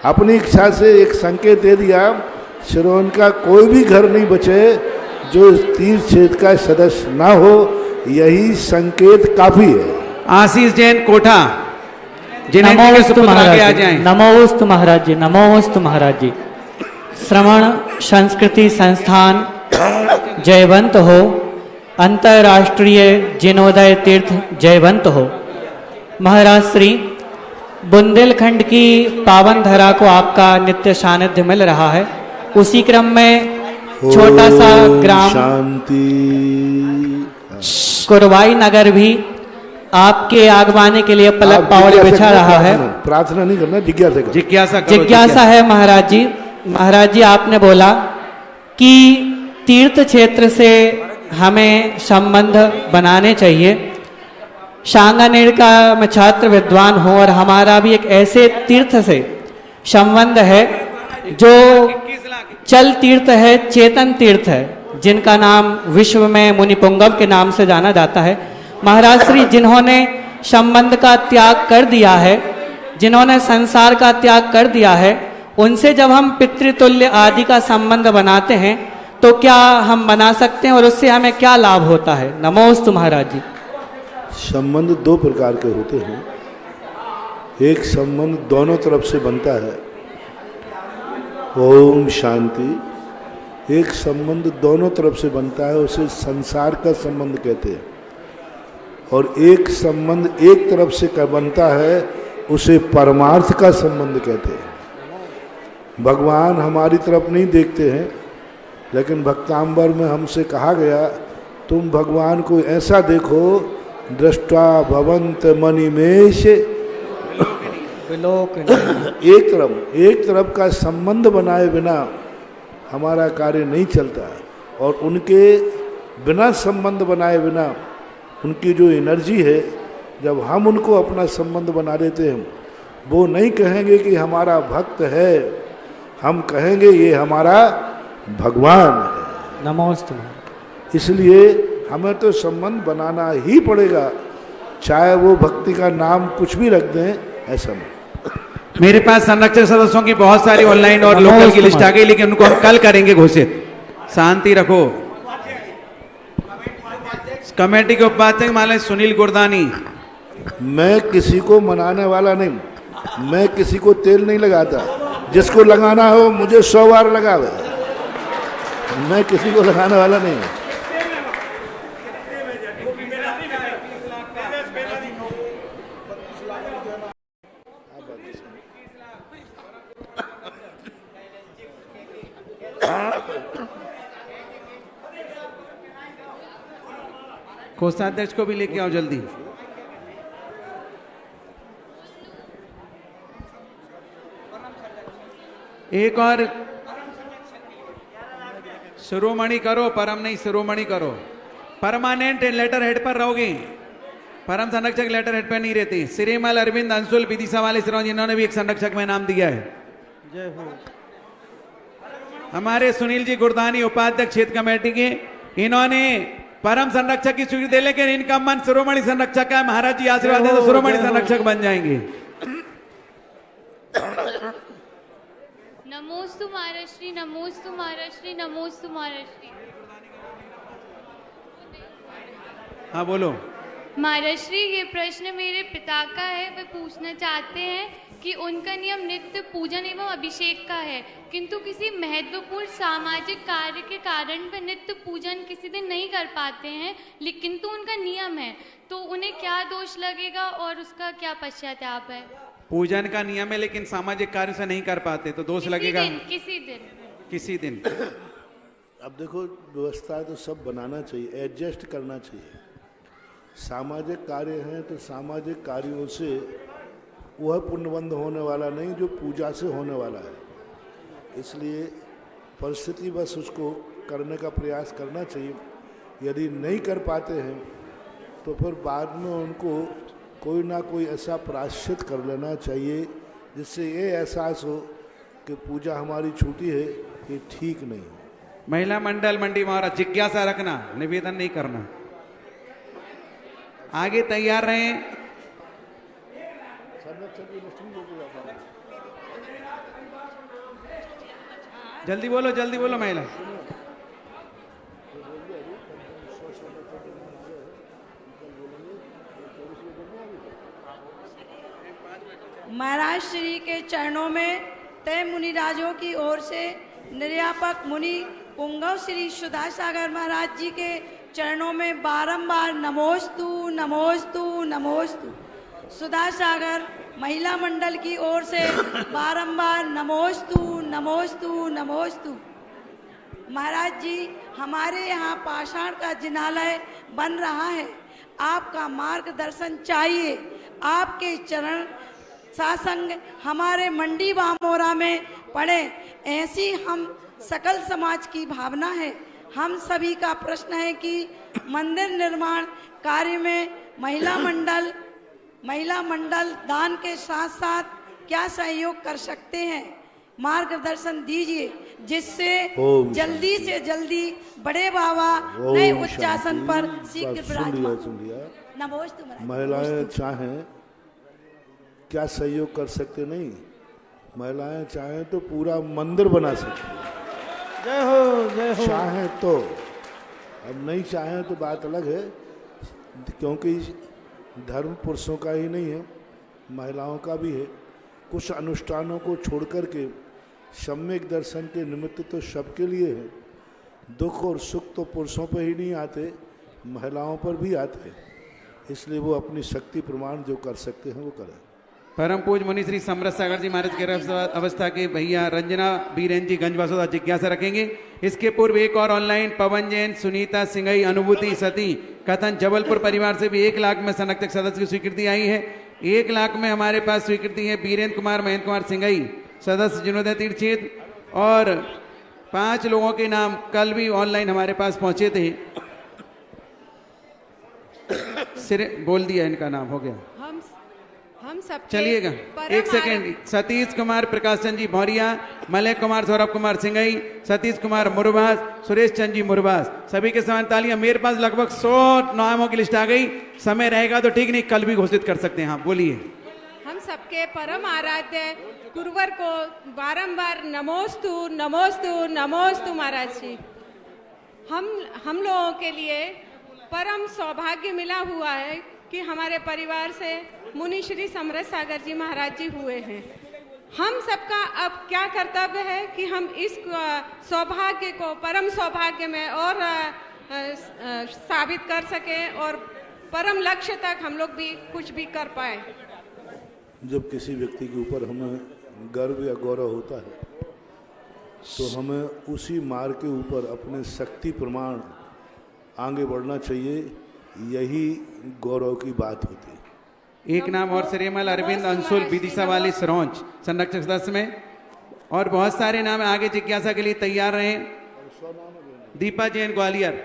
B: अपनी इच्छा से एक संकेत दे दिया, श्रवण का कोई भी घर नहीं बचे जो तीर्थ क्षेत्र का सदस्य ना हो, यही संकेत काफी है।
F: आशीष जैन कोठा, जिन्हें के
S: नमोस्तु
F: सुपुत्र आगे आ
S: महाराज जी,
F: जाएं।
S: नमोस्तु महाराज जी, नमोस्तु महाराज जी। श्रवण संस्कृति संस्थान जयवंत हो, अंतर्राष्ट्रीय जिनोदय तीर्थ जयवंत हो। महाराज श्री, बुंदेलखंड की पावन धरा को आपका नित्य सानिध्य मिल रहा है। उसी क्रम में छोटा सा ग्राम
B: शांति
S: कुरवाई नगर भी आपके आगवाने के लिए पलक पावड़े बिछा रहा है।
B: प्रार्थना नहीं करना, जिज्ञासा करो।
S: जिज्ञासा है महाराज जी। महाराज जी, आपने बोला कि तीर्थ क्षेत्र से हमें संबंध बनाने चाहिए। सांगानेर का मैं छात्र विद्वान हूँ और हमारा भी एक ऐसे तीर्थ से संबंध है जो चल तीर्थ है, चेतन तीर्थ है, जिनका नाम विश्व में मुनि पुंगव के नाम से जाना जाता है। महाराज श्री, जिन्होंने संबंध का त्याग कर दिया है, जिन्होंने संसार का त्याग कर दिया है, उनसे जब हम पितृतुल्य आदि का संबंध बनाते हैं तो क्या हम बना सकते हैं और उससे हमें क्या लाभ होता है? नमोस्तु महाराज जी।
B: संबंध दो प्रकार के होते हैं। एक संबंध दोनों तरफ से बनता है, ओम शांति। एक संबंध दोनों तरफ से बनता है, उसे संसार का संबंध कहते हैं। और एक संबंध एक तरफ से बनता है, उसे परमार्थ का संबंध कहते हैं। भगवान हमारी तरफ नहीं देखते हैं, लेकिन भक्तांबर में हमसे कहा गया, तुम भगवान को ऐसा देखो, दृष्टा भवंत मणिमेश। एक तरफ का संबंध बनाए बिना हमारा कार्य नहीं चलता। और उनके बिना संबंध बनाए बिना उनकी जो एनर्जी है, जब हम उनको अपना संबंध बना देते हैं, वो नहीं कहेंगे कि हमारा भक्त है, हम कहेंगे ये हमारा भगवान है।
S: नमोस्तु।
B: इसलिए हमें तो संबंध बनाना ही पड़ेगा, चाहे वो भक्ति का नाम कुछ भी रख दें, ऐसा नहीं।
F: मेरे पास संरक्षक सदस्यों की बहुत सारी ऑनलाइन और लोकल की लिस्ट आ गई, लेकिन उनको हम कल करेंगे घोषित। शांति रखो। कमेटी के उपाध्यक्ष माले सुनील गुरदानी।
B: मैं किसी को मनाने वाला नहीं, मैं किसी को तेल नहीं लगाता। जिसको लगाना हो मुझे 100 बार लगावे, मैं किसी को लगाने वाला नहीं हूँ।
F: कोषाध्यक्ष को भी लेके आओ जल्दी। एक और शिरोमणि करो, परम नहीं शिरोमणि करो। परमानेंट लेटर हेड पर रहोगे, परम संरक्षक लेटर हेड पर नहीं रहते। श्रीमल अरविंद अंशुल विदिशा वाले श्रीमान, जिन्होंने भी एक संरक्षक में नाम दिया है।
S: जय हो।
F: हमारे सुनील जी गुरदानी उपाध्यक्ष क्षेत्र कमेटी के, इन्होंने परम संरक्षक की स्वीकृति दे, लेकिन इनका मन शिरोमणि संरक्षक का है। महाराज जी आशीर्वाद दे तो शिरोमणि संरक्षक बन जाएंगे।
T: नमोस्तु महाराष्ट्री, नमोस्तु महाराष्ट्री, नमोस्तु महाराष्ट्री।
F: हाँ बोलो।
T: महाराष्ट्री, ये प्रश्न मेरे पिता का है। वे पूछना चाहते हैं कि उनका नियम नित्य पूजन एवं अभिषेक का है, किंतु किसी महत्वपूर्ण सामाजिक कार्य के कारण वे नित्य पूजन किसी दिन नहीं कर पाते हैं, लेकिन तो उनका नियम है, तो उन्हें क्या दोष लगेगा और उसका क्या पश्चाताप है?
F: पूजन का नियम है, लेकिन सामाजिक कार्य से नहीं कर पाते तो दोष लगेगा किसी दिन।
B: अब देखो, व्यवस्था तो सब बनाना चाहिए, एडजस्ट करना चाहिए। सामाजिक कार्य हैं तो सामाजिक कार्यों से वह पुण्यबंध होने वाला नहीं जो पूजा से होने वाला है। इसलिए परिस्थिति बस उसको करने का प्रयास करना चाहिए। यदि नहीं कर पाते हैं तो फिर बाद में उनको कोई ना कोई ऐसा प्रायश्चित कर लेना चाहिए जिससे ये एहसास हो कि पूजा हमारी छूटी है, ये ठीक नहीं है।
F: महिला मंडल मंडी महाराज, जिज्ञासा रखना, निवेदन नहीं करना। आगे तैयार रहें। जल्दी बोलो महिला।
U: महाराज श्री के चरणों में तय मुनिराजों की ओर से निर्यापक मुनि पुंगव श्री सुधा सागर महाराज जी के चरणों में बारंबार नमोस्तु नमोस्तु नमोस्तु। सुधा सागर महिला मंडल की ओर से बारंबार नमोस्तु नमोस्तु नमोस्तु। महाराज जी, हमारे यहाँ पाषाण का जिनालय बन रहा है, आपका मार्गदर्शन चाहिए। आपके चरण सासंग हमारे मंडी बामोरा में पड़े, ऐसी हम सकल समाज की भावना है। हम सभी का प्रश्न है कि मंदिर निर्माण कार्य में महिला मंडल दान के साथ साथ क्या सहयोग कर सकते हैं, मार्गदर्शन दीजिए, जिससे जल्दी से जल्दी बड़े बाबा नए उच्चासन पर शीघ्र विराजमान। नमोस्तु।
B: महिलाएं चाहें क्या सहयोग कर सकते नहीं, महिलाएं चाहें तो पूरा मंदिर बना सकती।
G: जय हो जय हो।
B: चाहें तो, अब नहीं चाहें तो बात अलग है, क्योंकि धर्म पुरुषों का ही नहीं है, महिलाओं का भी है। कुछ अनुष्ठानों को छोड़ करके सम्यक दर्शन के निमित्त तो सबके लिए है। दुख और सुख तो पुरुषों पर ही नहीं आते, महिलाओं पर भी आते हैं, इसलिए वो अपनी शक्ति प्रमाण जो कर सकते हैं वो करें।
F: परम पूज मुनि श्री समरथ सागर जी महाराज के अवस्था के भैया रंजना बीरेन जी गंजवासोदा जिज्ञासा रखेंगे। इसके पूर्व एक और ऑनलाइन पवन जैन, सुनीता सिंघई, अनुभूति सती कथन जबलपुर परिवार से भी 1 लाख में संरक्षक सदस्य की स्वीकृति आई है। 1 लाख में हमारे पास स्वीकृति है बीरेन्द्र कुमार, महेंद्र कुमार सिंघई सदस्य जिनोदय तीर्थ क्षेत्र, और 5 लोगों के नाम कल भी ऑनलाइन हमारे पास पहुंचे थे। सिरे बोल दिया, इनका नाम हो गया।
V: हम सब
F: चलिएगा 1 सेकेंड। सतीश कुमार प्रकाश चंद जी भौरिया, मलय कुमार सौरभ कुमार सिंघई, सतीश कुमार मुरबास, सुरेश चंद जी मुरबास, सभी के समान तालियां। मेरे पास लगभग 100 नामों की लिस्ट आ गई, समय रहेगा तो ठीक, नहीं कल भी घोषित कर सकते हैं। हाँ बोलिए।
V: हम सबके परम आराध्य गुरुवर को बारंबार नमोस्तु नमोस्तु नमोस्तु महाराज जी। हम लोगों के लिए परम सौभाग्य मिला हुआ है कि हमारे परिवार से मुनि श्री समरथ सागर जी महाराज जी हुए हैं। हम सबका अब क्या कर्तव्य है कि हम इस सौभाग्य को परम सौभाग्य में और साबित कर सकें और परम लक्ष्य तक हम लोग भी कुछ भी कर पाए।
B: जब किसी व्यक्ति के ऊपर हमें गर्व या गौरव होता है तो हमें उसी मार्ग के ऊपर अपने शक्ति प्रमाण आगे बढ़ना चाहिए, यही गौरव की बात होती है।
F: एक नाम और श्रीमल अरविंद अंशुल विदिशा वाली सरौंच संरक्षक सदस्य में, और बहुत सारे नाम आगे जिज्ञासा के लिए तैयार रहे। दीपा जैन ग्वालियर,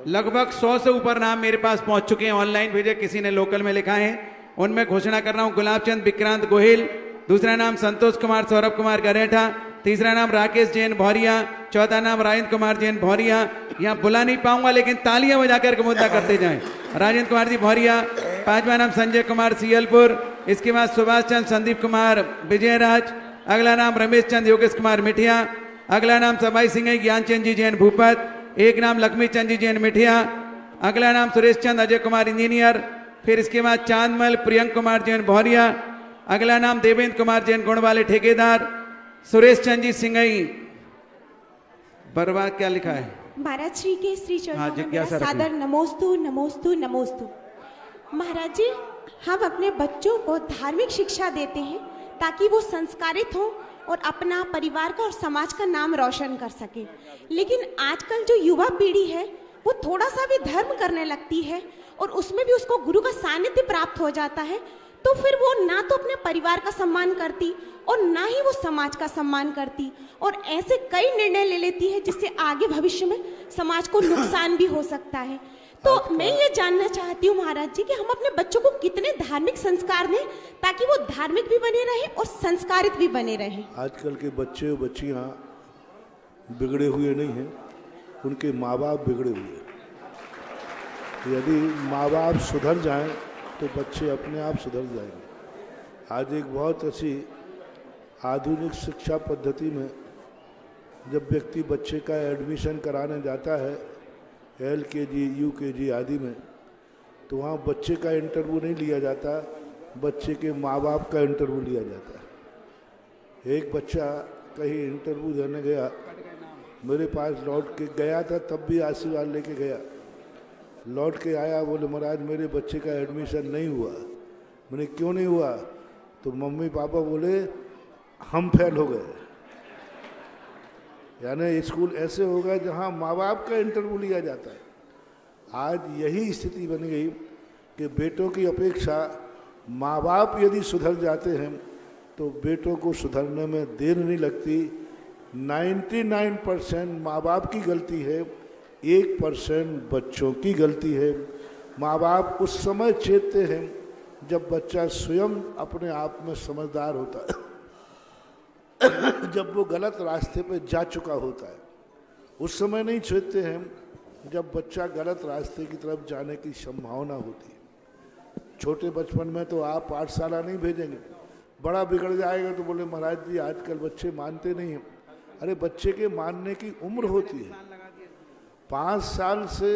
F: लगभग 100 से ऊपर नाम मेरे पास पहुंच चुके हैं, ऑनलाइन भेजे, किसी ने लोकल में लिखा है। उनमें घोषणा कर रहा हूं। गुलाब चंद विक्रांत गोहिल, दूसरा नाम संतोष कुमार सौरभ कुमार गरेठा, तीसरा नाम राकेश जैन भौरिया, चौथा नाम राजेंद्र कुमार जैन भौरिया। यहाँ बुला नहीं पाऊंगा लेकिन तालियां बजा करके मुद्दा करते जाएं। राजेंद्र कुमार जी भौरिया। पांचवा नाम संजय कुमार सियलपुर, इसके बाद सुभाष चंद संदीप कुमार विजयराज, अगला नाम रमेश चंद योगेश कुमार मिठिया, अगला नाम सबाई सिंह ज्ञानचंद जी जैन भूपत, एक नाम लक्ष्मी चंद जी जैन मिठिया, अगला नाम सुरेश चंद अजय कुमार इंजीनियर, फिर इसके बाद चांदमल प्रियंक कुमार जैन भौरिया, अगला नाम देवेंद्र कुमार जैन गुण वाले ठेकेदार, सुरेश चंद जी सिंघई। बर्बाद क्या लिखा है?
W: महाराज श्री के श्री चरणों में मेरा
F: जिज्ञासा
W: सादर नमोस्तु नमोस्तु नमोस्तु। महाराज जी, हम अपने बच्चों को धार्मिक शिक्षा देते हैं ताकि वो संस्कारित हो और अपना परिवार का और समाज का नाम रोशन कर सके। लेकिन आजकल जो युवा पीढ़ी है वो थोड़ा सा भी धर्म करने लगती है और उसमें भी उसको गुरु का सानिध्य प्राप्त हो जाता है, तो फिर वो ना तो अपने परिवार का सम्मान करती और ना ही वो समाज का सम्मान करती, और ऐसे कई निर्णय ले लेती है जिससे आगे भविष्य में समाज को नुकसान भी हो सकता है। तो मैं ये जानना चाहती हूँ महाराज जी कि हम अपने बच्चों को कितने धार्मिक संस्कार दें ताकि वो धार्मिक भी बने रहे और संस्कारित भी बने रहे।
B: आजकल के बच्चे और बच्चियाँ बिगड़े हुए नहीं हैं, उनके माँ बाप बिगड़े हुए हैं। यदि माँ बाप सुधर जाएं तो बच्चे अपने आप सुधर जाएंगे। आज एक बहुत अच्छी आधुनिक शिक्षा पद्धति में जब व्यक्ति बच्चे का एडमिशन कराने जाता है LKG, UKG आदि में, तो वहाँ बच्चे का इंटरव्यू नहीं लिया जाता, बच्चे के माँ बाप का इंटरव्यू लिया जाता है। एक बच्चा कहीं इंटरव्यू देने गया, मेरे पास लौट के गया था, तब भी आशीर्वाद लेके गया। लौट के आया, बोले महाराज मेरे बच्चे का एडमिशन नहीं हुआ। मैंने क्यों नहीं हुआ? तो मम्मी पापा बोले हम फेल हो गए। यानी स्कूल ऐसे हो गए जहाँ माँ बाप का इंटरव्यू लिया जाता है। आज यही स्थिति बन गई कि बेटों की अपेक्षा माँ बाप यदि सुधर जाते हैं तो बेटों को सुधरने में देर नहीं लगती। 99% माँ बाप की गलती है, 1% बच्चों की गलती है। माँ बाप उस समय चेतते हैं जब बच्चा स्वयं अपने आप में समझदार होता है, जब वो गलत रास्ते पे जा चुका होता है। उस समय नहीं चेतते हैं जब बच्चा गलत रास्ते की तरफ जाने की संभावना होती है। छोटे बचपन में तो आप पाठशाला नहीं भेजेंगे, बड़ा बिगड़ जाएगा तो बोले महाराज जी आजकल बच्चे मानते नहीं हैं। अरे बच्चे के मानने की उम्र होती है। 5 साल से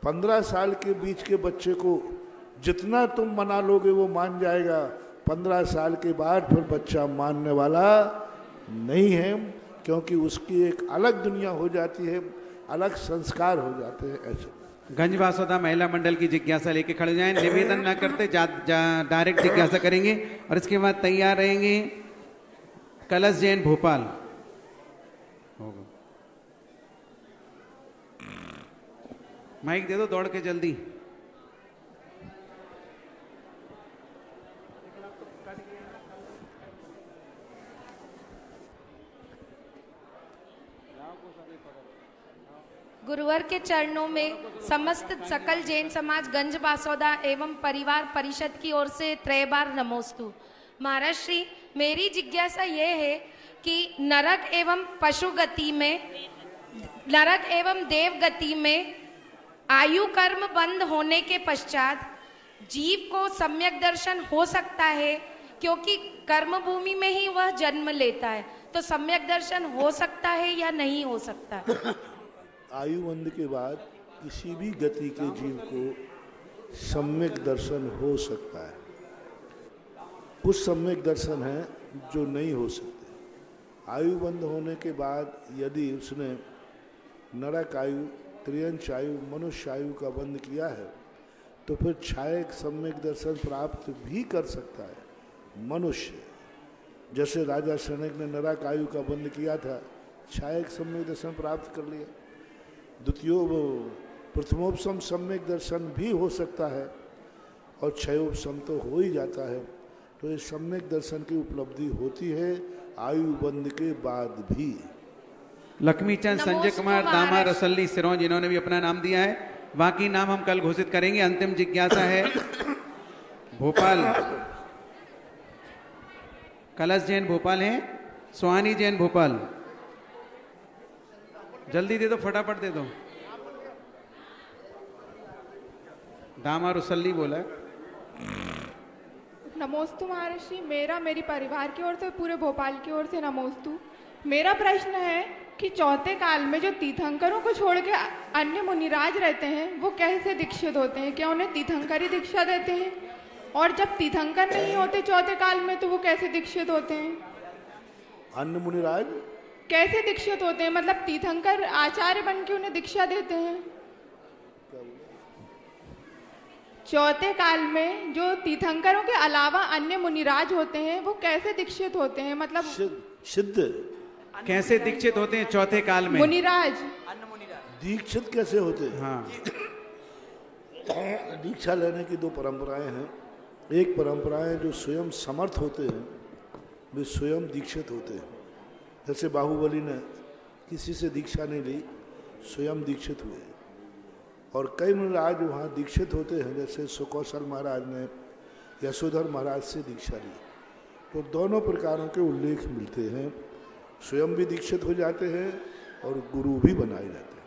B: 15 साल के बीच के बच्चे को जितना तुम मना लोगे वो मान जाएगा। 15 साल के बाद फिर बच्चा मानने वाला नहीं है, क्योंकि उसकी एक अलग दुनिया हो जाती है, अलग संस्कार हो जाते हैं। ऐसे
F: गंज बासोदा महिला मंडल की जिज्ञासा लेके खड़े जाएं, निवेदन ना करते डायरेक्ट जिज्ञासा करेंगे और इसके बाद तैयार रहेंगे कलश जैन भोपाल। माइक दे दो दौड़ के जल्दी।
A: गुरुवर के चरणों में समस्त सकल जैन समाज गंज बासोदा एवं परिवार परिषद की ओर से 3 बार नमोस्तु। महाराज श्री, मेरी जिज्ञासा ये है कि नरक एवं पशु गति में, नरक एवं देव गति में आयु कर्म बंद होने के पश्चात जीव को सम्यक दर्शन हो सकता है, क्योंकि कर्म भूमि में ही वह जन्म लेता है, तो सम्यक दर्शन हो सकता है या नहीं हो सकता?
B: आयुबंध के बाद किसी भी गति के जीव को सम्यक दर्शन हो सकता है। कुछ सम्यक दर्शन हैं जो नहीं हो सकते। आयुबंध होने के बाद यदि उसने नरक आयु, त्रियंश आयु, मनुष्य आयु का बंध किया है तो फिर छायक सम्यक दर्शन प्राप्त भी कर सकता है। मनुष्य जैसे राजा शनक ने नरक आयु का बंध किया था, छायक सम्यक दर्शन प्राप्त कर लिया। द्वितीय प्रथमोपसम सम्यक दर्शन भी हो सकता है और क्षयोपसम तो हो ही जाता है। तो ये सम्यक दर्शन की उपलब्धि होती है आयुबंध के बाद भी।
F: लक्ष्मीचंद संजय कुमार दामा रसल्ली सिरोंज, इन्होंने भी अपना नाम दिया है। बाकी नाम हम कल घोषित करेंगे। अंतिम जिज्ञासा है भोपाल, कलश जैन भोपाल है, सुहानी जैन भोपाल। जल्दी दे दो, फटाफट दे दो। दामा रसल्ली बोला।
C: नमोस्तु महर्षि, मेरा मेरी परिवार की ओर से, पूरे भोपाल की ओर से नमोस्तु। मेरा प्रश्न है कि चौथे काल में जो तीर्थंकरों को छोड़ के अन्य मुनिराज रहते हैं वो कैसे दीक्षित होते हैं? क्या उन्हें तीर्थंकर ही दीक्षा देते हैं? और जब तीर्थंकर नहीं होते चौथे काल में तो वो कैसे दीक्षित होते हैं?
B: अन्य मुनिराज
C: कैसे दीक्षित होते हैं? मतलब तीर्थंकर आचार्य बन के उन्हें दीक्षा देते हैं। चौथे काल में जो तीर्थंकरों के अलावा अन्य मुनिराज होते हैं वो कैसे दीक्षित होते हैं? मतलब
B: सिद्ध
F: कैसे दीक्षित होते हैं चौथे काल में?
C: मुनिराज
B: दीक्षित कैसे होते हैं?
F: हाँ,
B: दीक्षा लेने की 2 परंपराएं हैं। एक परंपरा है जो स्वयं समर्थ होते हैं, वे स्वयं दीक्षित होते हैं। जैसे बाहुबली ने किसी से दीक्षा नहीं ली, स्वयं दीक्षित हुए। और कई महाराज वहाँ दीक्षित होते हैं, जैसे सुकौशल महाराज ने यशोधर महाराज से दीक्षा ली। तो दोनों प्रकारों के उल्लेख मिलते हैं, स्वयं भी दीक्षित हो जाते हैं और गुरु भी बनाए जाते हैं।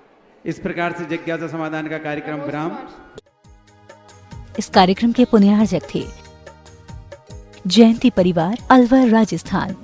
F: इस प्रकार से जिज्ञासा समाधान का कार्यक्रम विराम।
D: इस कार्यक्रम के पुण्यार्जक थे जयंती परिवार, अलवर, राजस्थान।